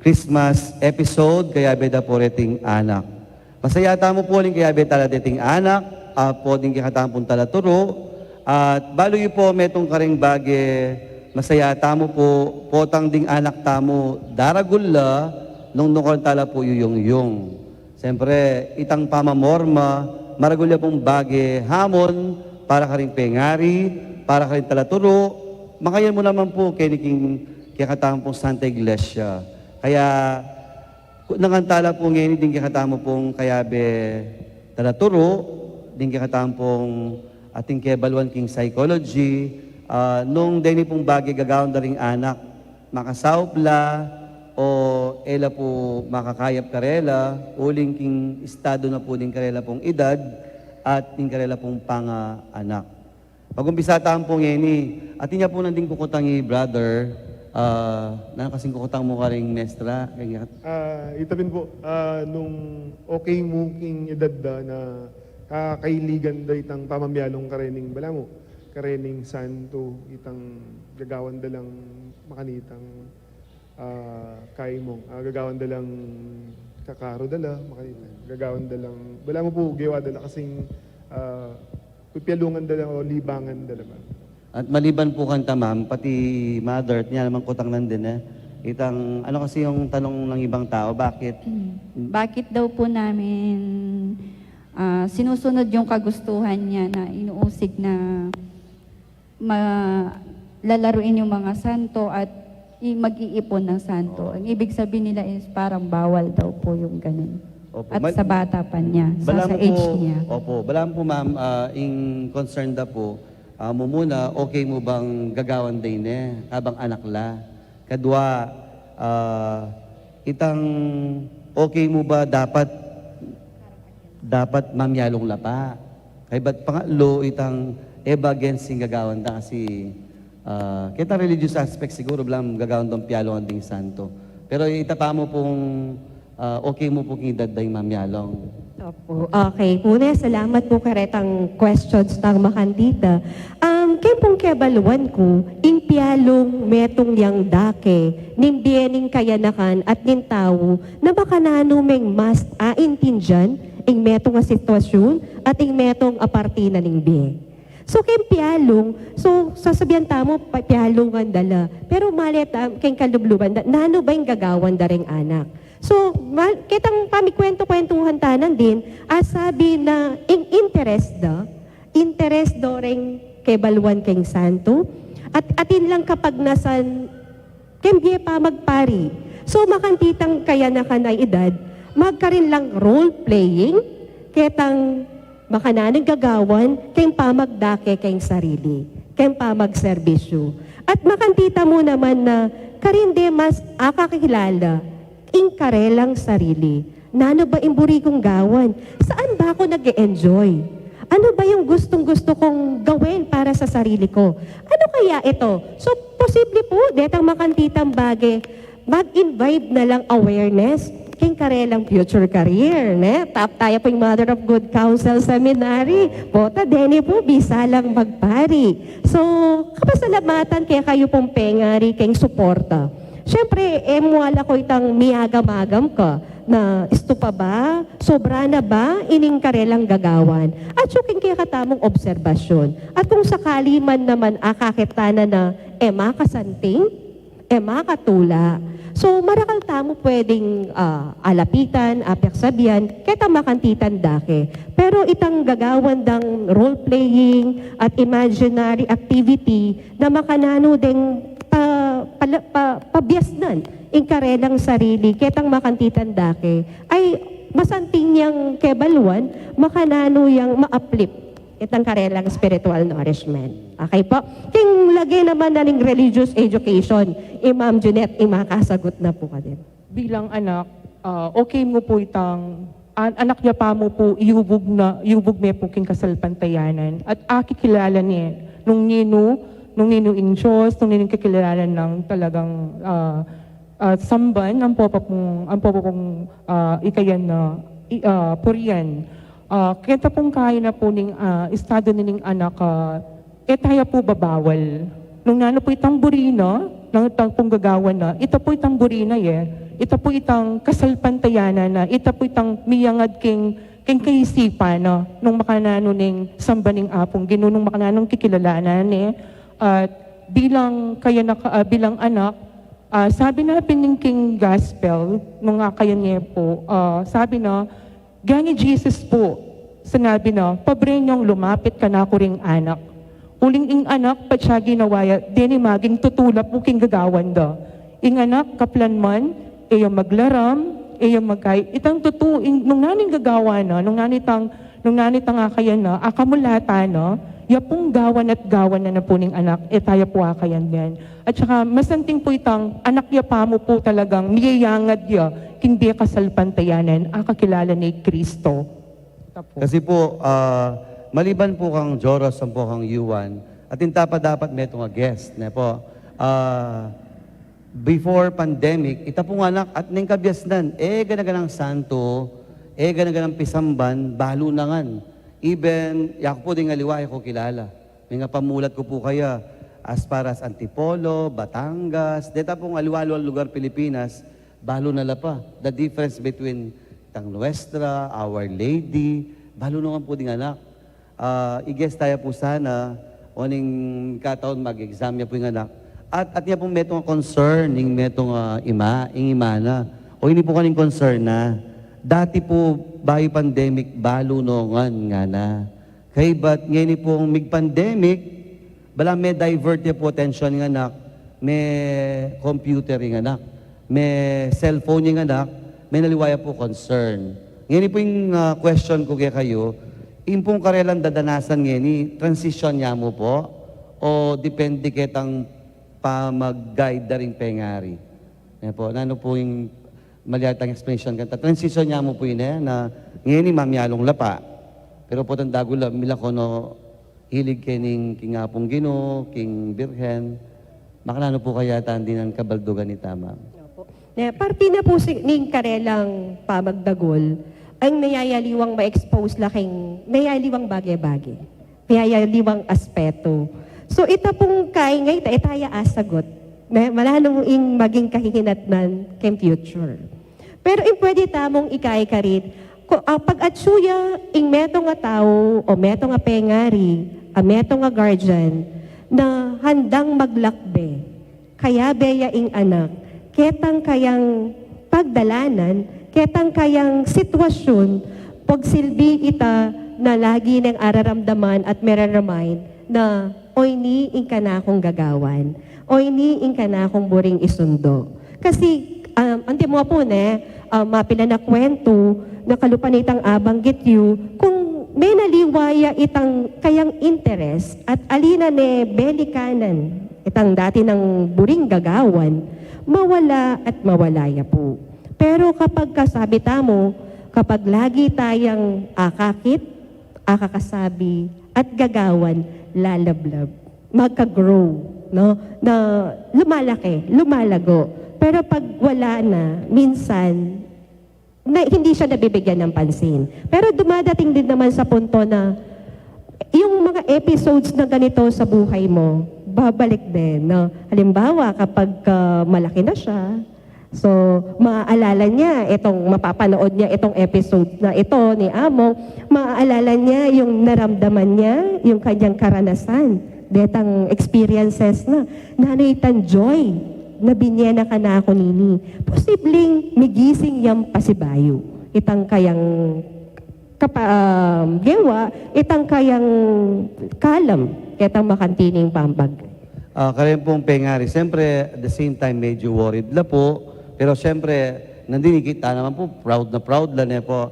S2: Christmas episode, kaya beda po reting anak. Masaya tamo po rin kaya beda reting anak, po din kikatamo pong talaturo, at balo yu po metong karing bage, masaya tamo po, potang ding anak tamo, daragulla, nung nukon tala po yung. Siyempre, itang pamamorma, maragulya pong bage, hamon, para ka rin pengari, para ka rin talaturo, makayan mo naman po kiniking kikatamo pong Santa Iglesia. Kaya, nangantala po ngayon, din kikatamo pong kayabe talaturo, din kikatamo pong ating kebalwan king psychology, nung dini pong bage gagawin na ring anak, makasawpla, o ela po makakayap karela, uling king estado na po din karela pong edad, at din karela pong panga-anak. Pag-umpisa tayo po ngeni, at niya po nanding kukutangi brother, na kasing kukutang mo ka ring mestra,
S3: Itapin po, nung okay mo king edad da na kakailigan da itang pamamyalong karening bala mo, karening santo, itang gagawan da lang makanitang kay mo, gagawan da lang kakaro dala, makanitang gagawan da lang, bala mo po, gawa dala kasing pipyalungan dala o libangan dala ba?
S2: At maliban po kanta ma'am, pati mother, at niya naman kutang nandun itang, ano kasi yung tanong ng ibang tao, bakit?
S1: Bakit daw po namin sinusunod yung kagustuhan niya na inuusig na lalaruin yung mga santo at mag-iipon ng santo. Ang ibig sabihin nila is parang bawal daw po yung ganun.
S2: Opo.
S1: At sa bata pa niya, sa age niya.
S2: Opo, balaan po ma'am, in concern da po, mo muna, okay mo bang gagawan din habang anak la? Kadwa, itang okay mo ba dapat mamyalong lapa? Kaya ba't pangalo itang eba against yung gagawan da kasi kita religious aspect siguro blang gagawan dong piyalong ding santo. Pero itapa mo pong okay mo pong idad yung mamyalong.
S6: Opo. Okay. Una, salamat po karetang questions ng makandita. Kaya pong kebaluan ko, ing pialong metong yang dake, ning biening kayanakan at ning tao, na baka nanumeng mas aintindyan, ing metong nga sitwasyon, at ing metong apartina ning bie. So, kay pialong, so, sasabihan tamo, pialong ang dala. Pero malit, kay kalubluban, nano ba yung gagawan da ring anak? So, kitang pamikwento-kwentuhan tanan din, sabi na, ing interest do ring kay baluan kay santo, at atin lang kapag nasan, kembye pa magpari. So, makantitang kaya na kanay edad, magkarin lang role-playing, kitang makananang gagawan, kayong pamagdake kayong sarili, kayong pamagserbisyo. At makantita mo naman na karinde mas akakilala, ing karelang sarili. Nano ba imburi kong gawan? Saan ba ako nag-e-enjoy? Ano ba yung gustong-gusto kong gawin para sa sarili ko? Ano kaya ito? So, posible po, detang makantitang bagay, mag-invite na lang awareness, king karelang future career, ne? Tayo po yung Mother of Good Counsel Seminary. Bota, deni po, bisa lang magpari. So, kapasalamatan kaya kayo pong pengari, kayong suporta. Siyempre, muwala ko itang miyagam-agam ka na isto pa ba? Sobra na ba? Ining karelang gagawan. At suking kaya katamong obserbasyon. At kung sakali man naman akakitana na makasanting, makatula. So, marakal tamo pwedeng alapitan, apeksabihan, kaya makantitan dake. Pero itang gagawan dang role-playing at imaginary activity na makanano ding pabiasnan in karelang sarili, ketang makantitan dake, ay masanting niyang kebaluan, makanano yang ma-uplift itang karelang spiritual nourishment. Okay po? King lagay naman na ng religious education, Ma'am Jeanette, makasagot na po ka din.
S7: Bilang anak, okay mo po itang anak niya pa mo po iubog me po king kasalpantayanan at akikilala niya nung nino in Diyos, nung nino kakilala ng talagang Samban, ang papa pong ikayan na purian. Kita pong kaya na po ning estado nining anak, tayo po babawal. Nung nano po itang burina, nang itang pong gagawa na, ito po itang burina ito po itang kasalpantayana na, ito po itang miyangad king kaisipan na, nung makanano ning sambaning apong, ginunong makananong kikilalanan at bilang bilang anak, sabi na pining gospel, nung kaya niya po, sabi na, gani Jesus po, sinabi na, pabrenyong lumapit ka na ako ring anak. Uling ing anak, patsa ginawaya, dini maging tutulap mo king gagawan da. Ing anak, kaplan man, iyo maglaram, iyo magkay, itang tutuin, nung naning gagawa na, nung nanitang akayan na, akamulata na, yapong gawan at gawan na po ning anak, tayo po akayan yan. At saka, masanting po itang, anak ya pa mo po talagang, niyayangad ya, hindi kasalpantayanan, akakilala ni Kristo.
S2: Kasi po, maliban po kang Joros, ang po kang Yuan, at dapat may itong guest, na po, before pandemic, ita pong anak at ning kabyasnan, ganaganang santo, ganaganang pisamban, balo na ngan. Even, yak po din aliway ko kilala. May nga pamulat ko po kaya, as far as Antipolo, Batangas, deta pong aliwalo ang lugar Pilipinas, balo na pa. The difference between Tang Nuestra, Our Lady, balo naman po din anak. I-guess tayo po sana, oning kataon mag-exam niya po yung anak. At niya pong metong concern, yung metong imana. O hindi po kaning concern na, dati po, bayo pandemic, balo nongan nga na. Kaya ba't ngayon pong mig-pandemic, bala may divert niya po attention ng anak, may computer yung anak, may cellphone yung anak, may naliwaya po concern. Ngayon po yung question ko kaya kayo, yung pong karelang dadanasan ngayon, transition niya mo po, o depende kitang pa mag-guide na rin pengari. Yan po, ano po yung malihatang explanation kanta. Transition niya mo po yun na ngayon mamyalong lapa. Pero po tang dagula, mila ko no, hilig kining kingapong Gino, king Birhen. Makalano po kaya din ang kabaldugan ni Tama.
S6: Parte na po ning karelang pamagdagol, ang nayayaliwang ma-expose laking, nayayaliwang bagay-bagay. Nayayaliwang aspeto. So ita pong kaingay, itaya asagot. Malalong ing maging kahihinatnan kem future. Pero pwede tamong ikay ka rin, pag atsuya ing meto nga tao o meto nga pengari, meto nga guardian, na handang maglakbe, kaya beya ing anak, ketang kayang pagdalanan, ketang kayang sitwasyon, pagsilbi ita na lagi ng araramdaman at meraramind na oy ni ing kanakong gagawan, oy ni ing kanakong buring isundo. Kasi, ante mo po mapila na kwento, na kalupanitang abanggit yu, kung may naliwaya itang kayang interest at alina ne belikanan, itang dati ng buring gagawan, mawala at mawalaya po. Pero kapag kasabi tamo, kapag lagi tayang akakit, akakasabi, at gagawan, lalablab, magka-grow, no? Na lumalaki, lumalago. Pero pag wala na, minsan, hindi siya nabibigyan ng pansin. Pero dumadating din naman sa punto na yung mga episodes na ganito sa buhay mo, babalik din. No? Halimbawa, kapag malaki na siya, so maaalala niya, mapapanood niya itong episode na ito ni Among, maaalala niya yung naramdaman niya, yung kanyang karanasan, detang experiences na, nanaitan joy, na binyena ka na ako nini. Posibleng migising yung pasibayo. Itang kayang gewa, itang kayang kalam, itang makantining pambag.
S2: Kaya pong pengari, siyempre, at the same time, medyo worried la po. Pero siyempre, nandinikita naman po, proud lang po.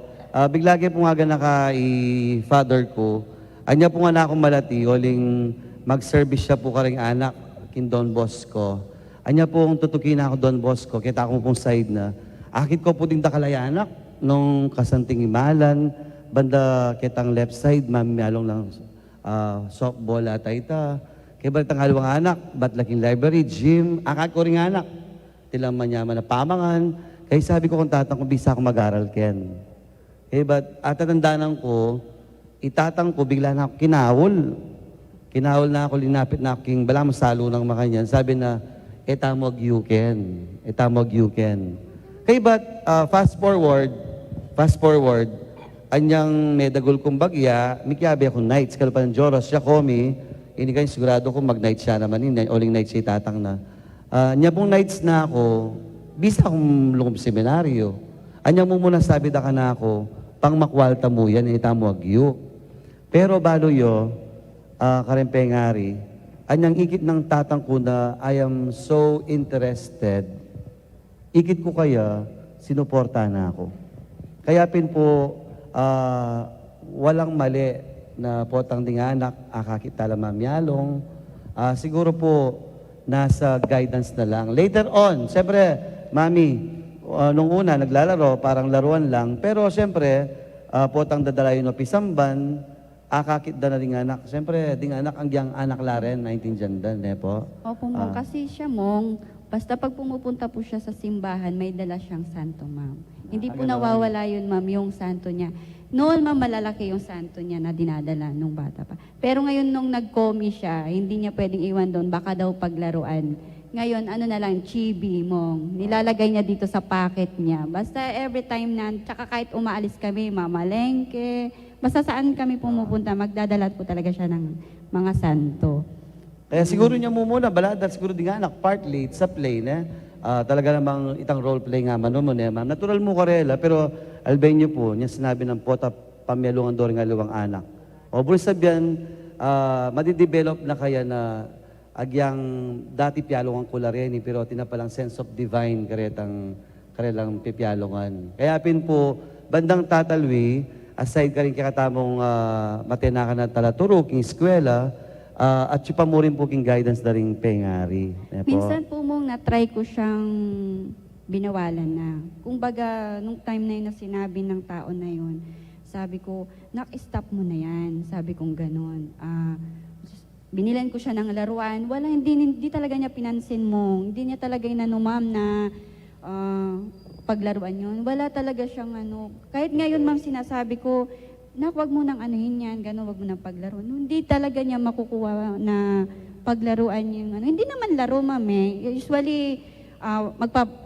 S2: Biglagi po nga naka i-father ko, anya po nga na akong malati, oling mag-service siya po karing anak, kin Don Bosco. Anya pong tutukin ako Don Bosco, kita ako pong side na, akit ko po din takalaya anak, nung kasanting imalan, banda kitang left side, mamiyalong lang softball at ita. Kaya balitang halawang anak, ba't laking library, gym, akad ko ring anak. tilang manyaman na pamangan. Kaya sabi ko kung tatang kung bisa ako mag-aral ken. But atatandaan ko, itatang ko, bigla na ako kinawol. Kinawol na ako, linapit na ako, king bala masalo ng makanyan. Sabi na, etamog you can. Etamog you can. Kaya but fast forward, anyang medagol kong bagya, mikiabi akong nights, kalpan Joros, siya komi, hindi kayo sigurado kung mag-night siya naman, oling night siya itatang na. Niya pong nights na ako, bisa akong lungkong seminaryo. Anya mo muna sabi da ka na ako, pang makwalta mo yan, itamo agyo. Pero balo yo, karempengari, anyang ikit ng tatang ko na I am so interested, ikit ko kaya, sinuporta na ako. Kaya pin po, walang mali na potang dinganak, akakita lang mamyalong. Siguro po, nasa guidance na lang. Later on, siyempre, Mami, nung una, naglalaro, parang laruan lang. Pero siyempre, potang dadalayon no pisamban, akakit da na dinganak. Siyempre, dinganak ang diyang anak laren, 19 jandan, po.
S1: Opo, ma'am. Kasi siya, mong, basta pag pumupunta po siya sa simbahan, may dala siyang santo, ma'am. Hindi po
S2: ganon.
S1: nawawala yun, ma'am, yung santo niya. Noon, ma'am, malalaki yung santo niya na dinadala nung bata pa. Pero ngayon, nung nag-commie siya, hindi niya pwedeng iwan doon, baka daw paglaruan. Ngayon, ano na lang, chibi, mong, nilalagay niya dito sa pocket niya. Basta every time na, tsaka kahit umaalis kami, mamalengke, basta saan kami pumupunta, magdadala po talaga siya ng mga santo.
S2: Kaya siguro niya mo muna, balada, siguro di nga anak, partly, sa play, talaga namang itang role play nga man mo, ma'am. Natural mo karela, pero albay niyo po, niya sinabi ng pota pamyalungan doon nga luwang anak. O bro sabihan, madidevelop na kaya na agyang dati piyalungan kulareni, pero tinapalang sense of divine karelang pipyalungan. Kaya pin po, bandang tatalwi, aside ka rin kakatamong matenakan na talaturo, king eskwela, at siya pa mo rin po king guidance na rin pengari.
S1: Minsan po mong na-try ko siyang binawalan na. Kung baga, nung time na yun na sinabi ng tao na yun, sabi ko, nak-stop mo na yan. Sabi kong ganon. Binilan ko siya ng laruan. Wala, hindi talaga niya pinansin mo. Hindi niya talaga inanumam na paglaruan yun. Wala talaga siyang ano. Kahit ngayon, ma'am, sinasabi ko, nak, wag mo nang anuhin yan, gano'n, wag mo nang paglaruan. Hindi talaga niya makukuha na paglaruan yung ano. Hindi naman laro, ma'am, eh. Usually,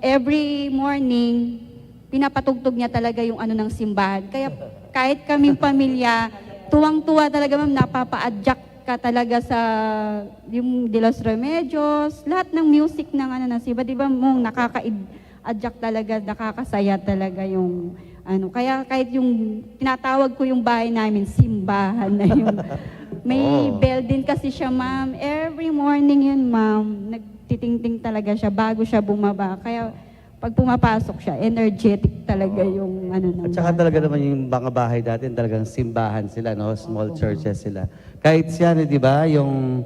S1: every morning, pinapatugtog niya talaga yung ano ng simbahan. Kaya kahit kaming pamilya, tuwang-tuwa talaga, ma'am, napapa-adjust ka talaga sa yung De Los Remedios, lahat ng music ng ano ng simbahan, di ba mong nakaka-adjust talaga, nakakasaya talaga yung ano. Kaya kahit yung tinatawag ko yung bahay namin, simbahan na yun. May bell din kasi siya, ma'am. Every morning yun, ma'am. Nagtitingting talaga siya bago siya bumaba. Kaya pag pumapasok siya, energetic talaga yung ano ng
S2: At saka
S1: bata.
S2: talaga naman yung mga bahay natin, talagang simbahan sila, no? Small churches sila. Kahit siya, di ba, yung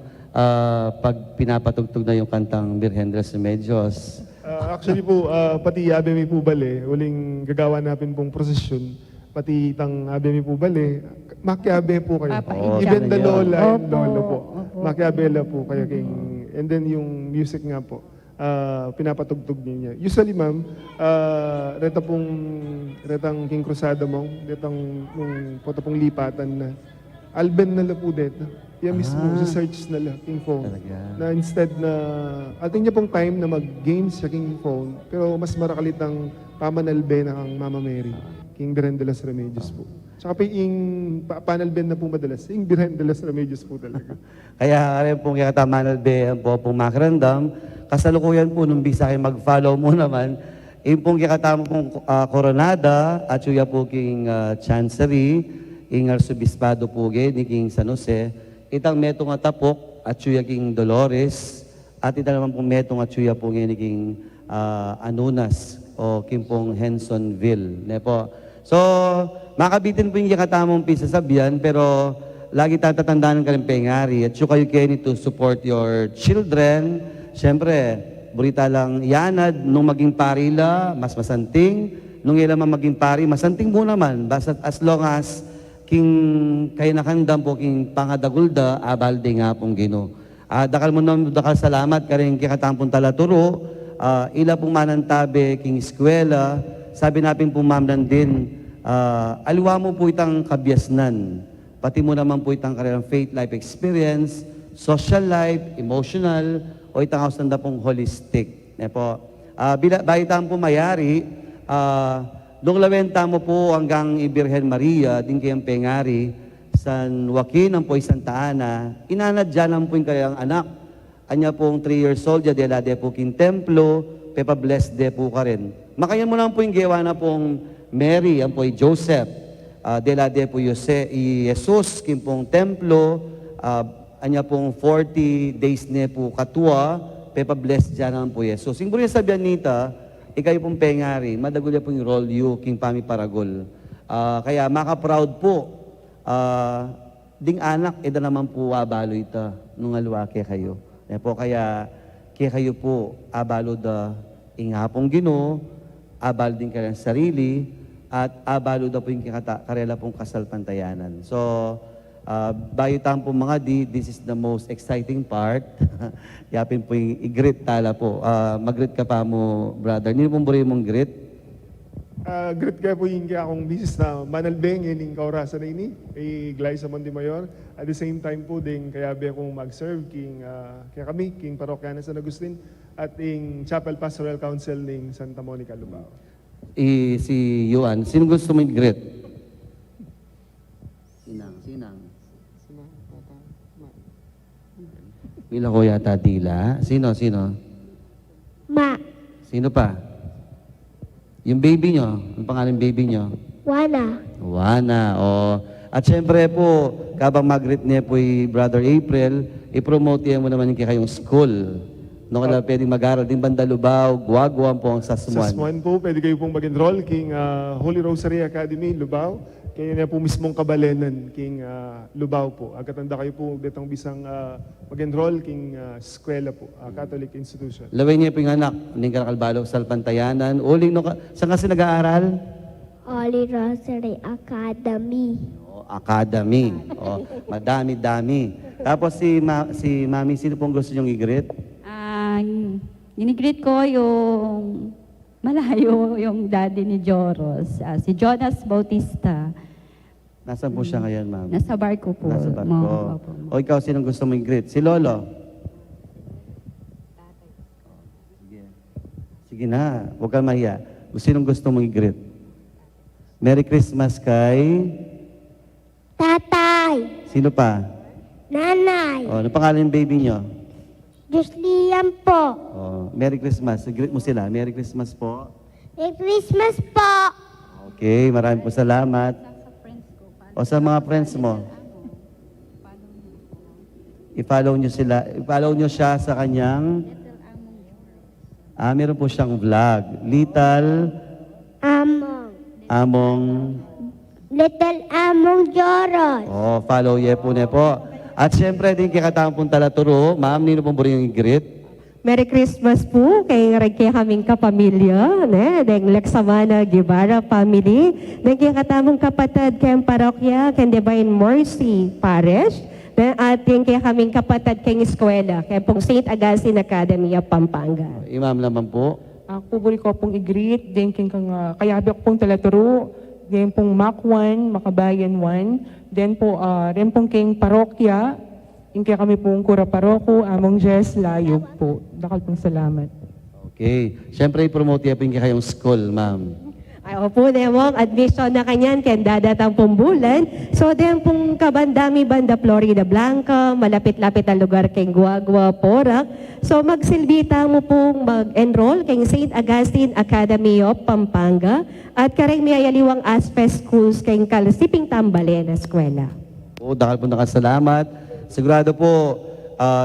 S2: pag pinapatugtog na yung kantang Virgen de los Remedios,
S3: Actually po, pati Ave Mi Pubale, uling gagawa natin pong prosesyon, pati itang Ave Mi Pubale, makiabe po kayo.
S1: Papa,
S3: Even the lola and
S1: Opo,
S3: lolo po.
S1: opo.
S3: Makiabela po kayo. And then yung music nga po, pinapatugtog niya. Usually ma'am, retang King Crusada mo, pota pong lipatan na, Alben na la po dito. Yan mismo, sa search na la, King Phone.
S2: Talaga.
S3: Na instead na, ating niya pong time na mag-games sa King Phone, pero mas marakalit ang pamanalbe na ang Mama Mary, King Birhen de los Remedios po. Tsaka pa yung panalben na po madalas, King Birhen de los Remedios po talaga.
S2: kaya rin pong kakatamanal be po pong makarandam, kasalukuyan po nung bisa kayo mag-follow mo naman, yung pong kakatama pong Coronada, at suya po king Chancery, ing Arsobispado po ni King San Jose, itang metong atapok at suya king Dolores, at ita naman pong metong at suya po ni King Anunas o king pong Hensonville. Ne po. So, makabitin po yung kakatamong pisasabihan, pero lagi tatatandaan ng kalimpengari at kayo kayo to support your children. Siyempre, burita lang yanad, nung maging parila, mas masanting. Nung ilan man maging pari, masanting mo naman. Basta as long as king kayo nakandam po, king pangadagulda, abalde nga pong Gino. Dakal mo naman, dakal salamat ka rin kikatampong talaturo, ila pong manantabe, king eskwela, sabi natin po ma'am din, aliwa mo po itang kabyasnan, pati mo naman po itang kanilang faith life experience, social life, emotional, o itang hausanda pong holistic. Po. Bayitan po mayari, nung lawenta mo po hanggang Ibirhen Maria, din kayang pengari, San Joaquin, ang po Santa Ana, inanadyanan po yung kayang anak. Anya pong 3 years old, yadela de po king templo, pepa blessed de po ka rin. Makayan mo lang po yung gawa na pong Mary, ang po Joseph, dela de po Jesus, king pong templo, anya pong 40 days ne po katua, pepa blessed dyan ang po Jesus. Yung buri sabihan nita, ikay pong pengari, madagulya po yung role you, king pami paragol. Kaya maka-proud po, ding anak, eda naman po abalo ita, nung alwa kaya kayo. Po, kaya kayo po, abalo da ingapong Ginoo, abalo din kayang sarili, at abalo da po yung karela pong kasalpantayanan. So, bayutan po mga this is the most exciting part. Yapin po yung i-greet tala po. Mag-greet ka pa mo, brother. Nino pong buri mong greet?
S3: Great kaya po yung kaya akong business na manalbeng yung kaurasan na ini, kay Glyza Mondimayor. At the same time po din, kaya be akong mag-serve kaya kami, king Parokyana San Agustin, at yung Chapel Pastoral Council ng Santa Monica, Lubao.
S2: Si Yuan, sino gusto mo i-greet? Sinang. Mila ko yata dila. Sino?
S4: Ma.
S2: Sino pa? Yung baby nyo, ang pangalan baby nyo?
S4: Wana.
S2: At syempre po, kabang mag-greet niya po Brother April, i-promote niya mo naman yung kayong school. No, kaya pwedeng mag-aral din banda Lubao, Guaguan po ang Sasmuan.
S3: Sasmuan po, pwede kayo pong mag-enroll king Holy Rosary Academy, Lubao. Kaya na po mismong kabalenan king Lubao po. Agkatanda kayo po ditong bisang mag-enroll king eskwela po, Catholic institution.
S2: Laway niya po yung anak, hindi ka nakalbalo sa Alpantayanan. Uling, saan kasi nag-aaral?
S4: Holy Rosary Academy.
S2: Academy. Madami-dami. Tapos si Mami, sino pong gusto niyong i-greet?
S1: Ginigreet ko yung malayo, yung daddy ni Joros, si Jonas Bautista.
S2: Nasaan po siya ngayon, ma'am?
S1: Nasa barko po.
S2: Nasa barko.
S1: Opo.
S2: O ikaw, sinong gusto mong i-greet? Si Lolo? Sige na, huwag kang mahiya. Sinong gusto mong i-greet? Merry Christmas kay...
S4: Tatay.
S2: Sino pa?
S4: Nanay.
S2: Ano pangalan ng baby nyo?
S4: Juslian po.
S2: Merry Christmas. Greet mo sila. Merry Christmas po.
S4: Merry Christmas po.
S2: Okay, maraming po salamat. O sa mga friends mo, i-follow nyo sila. I-follow nyo siya sa kanyang... meron po siyang vlog.
S4: Little Among Joros.
S2: Follow ye po ne po. At syempre, din kikatang pong talaturo, ma'am, nino pong buri yung i-greet?
S6: Merry Christmas po kay kaming kapamilya, deng Lexamana Guevara family, deng katamong kapatid kay parokya, kay Divine Mercy Parish, at yung kaming kapatid kay eskwela, kay pong St. Augustine Academy of Pampanga.
S2: Imam naman po.
S7: Ako buri ko pong i-greet, din kayabi ko pong talaturo, din pong MAC 1, Makabayan 1, then po, rin pong king parokya, yung kaya kami pong kura paroko, among Jess Layog po. Dakal pong salamat.
S2: Okay. Siyempre, i-promote niya po yung kayong school, ma'am.
S6: Ay, opo, demong admission na kanyan, kaya dadatang pong bulan. So, dem pong kabandami banda Florida Blanca, malapit-lapit ang lugar kay Guagua, Porac. So, magsilbita mo pong mag-enroll kay St. Augustine Academy of Pampanga at kareng may ayaliwang Aspe Schools kay Kalasiping Tambale na eskwela.
S2: Dakal po nakasalamat. Sigurado po,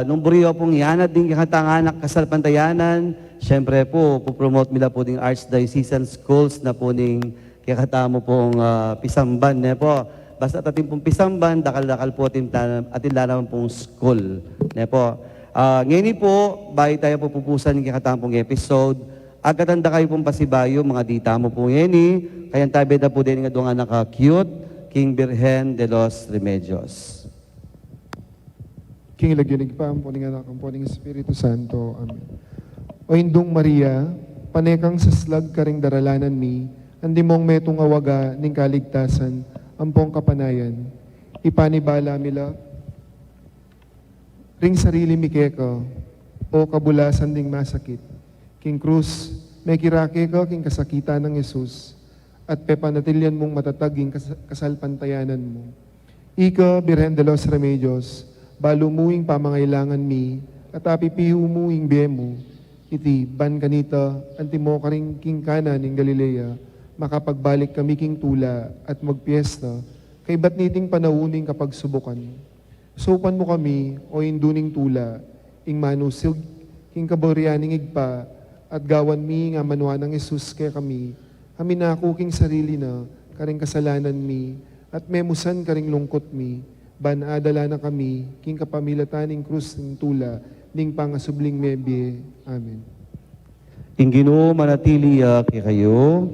S2: nung buriyo pong ianad din kakatanganak kasalpantayanan, siyempre po, pupromote nila po ng Archdiocesan Schools na po ng kakatamo pong Pisamban. Po. Basta atin pong Pisamban, dakal-dakal po atin naman pong school. Po. Ngayon po, bayi tayo po pupusan ng kakatamo pong episode. Agkatanda kayo pong pasibayo, mga dita mo po ngayon. Kaya tabi na po din nga doon nga naka-cute, King Birhen de los Remedios.
S3: King ilagyanig pa ang puning anak, ang puning Espiritu Santo. Amen. O Indong Maria, panekang saslag karing daralanan mi, andi mong metong awaga ning kaligtasan, ampong kapanayan. Ipanibala mila, ring sarili mi keko, o kabulasan ding masakit. King Cruz, may kirake ka king kasakita ng Yesus, at pepanatilyan mong matataging kasalpantayanan mo. Ika, Birhen de los Remedios, balumuing pamangailangan mi, at apipihu muing biyemo, iti ban kanita, antimo karing king kana ning Galilea, makapagbalik kami king tula at magpiesta, kay ba't niting panauning kapag subukan. Sopan mo kami, o induning tula, ing manusig, king kaboryaning igpa, at gawan mi nga manwa ng Yesus kaya kami, amin na ako king sarili na, karing kasalanan mi, at memusan karing lungkot mi, ban adala na kami, king kapamilataning krus ng tula, ning pangasubling mebye. Amen.
S2: Ing Ginoo manatili kay kayo.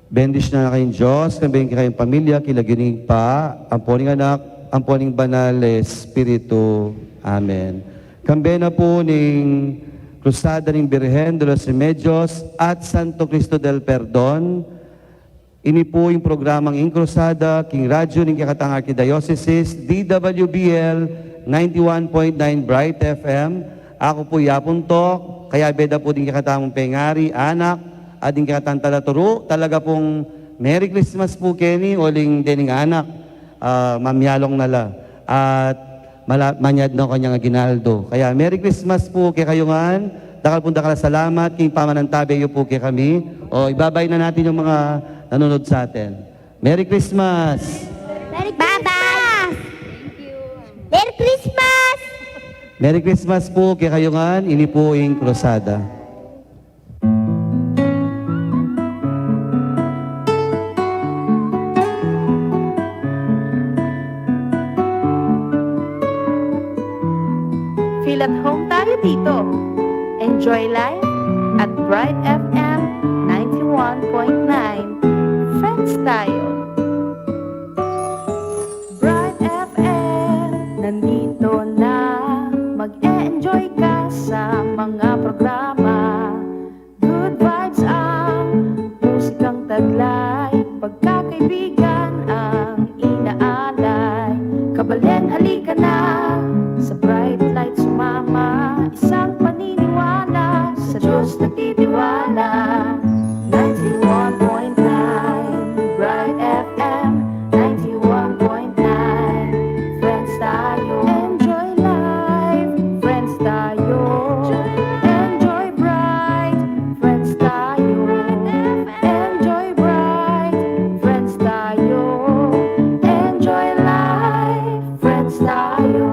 S2: Bendish na kayong Diyos, kambayin kayong pamilya, kilagining pa, amponing anak, amponing banal Espiritu. Amen. Kambayin na po ning Krusada ng Birhen de los Remedios at Santo Cristo del Perdon. Ini po yung programang Inkrusada, King Radyo ng Kikatang Archdiocese, DWBL 91.9 Bright FM. Ako po Yapuntok, kaya beda po din kikatamong pengari, anak, ading kikatang talaturo. Talaga pong Merry Christmas po, Kenny, oling dining anak, mamyalong nala. At manyad no kanyang aginaldo. Kaya Merry Christmas po kay kayungan. Dakal pong dakal salamat, king pamanantabi iyo po kay kami. O ibabay na natin yung mga nanonood sa atin. Merry Christmas!
S4: Bye-bye! Merry Christmas!
S2: Merry Christmas po kay kayungan. Ini po yung krusada.
S8: Feel at home tayo dito. Enjoy life at Bright FM 91.9. Friends tayo. Bright FM, nandito na. Mag-e-enjoy ka sa mga programa. Good vibes ang musikang taglay. Pagkakaibigan ang inaalay. Kabalen, halika na. Sa bright light sumama, isang paniniwala, sa Diyos nagtitiwala. 91.9 Bright FM, 91.9 Friends tayo, enjoy life. Friends tayo, enjoy bright. Friends tayo, enjoy bright. Friends tayo, enjoy life. Friends tayo,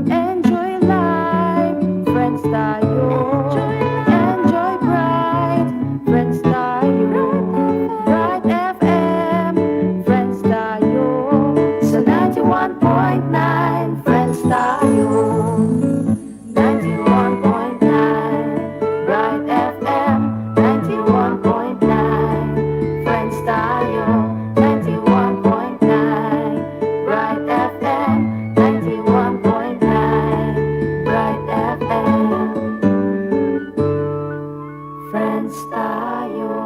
S8: enjoy life. Friends tayo, enjoy bright. Friends tayo, Bright FM. Friends tayo, sa 91.9. Friends tayo, 91.9 Bright FM, 91.9 Friends tayo, 91.9 Bright FM, 91.9 Bright FM. Friends tayo.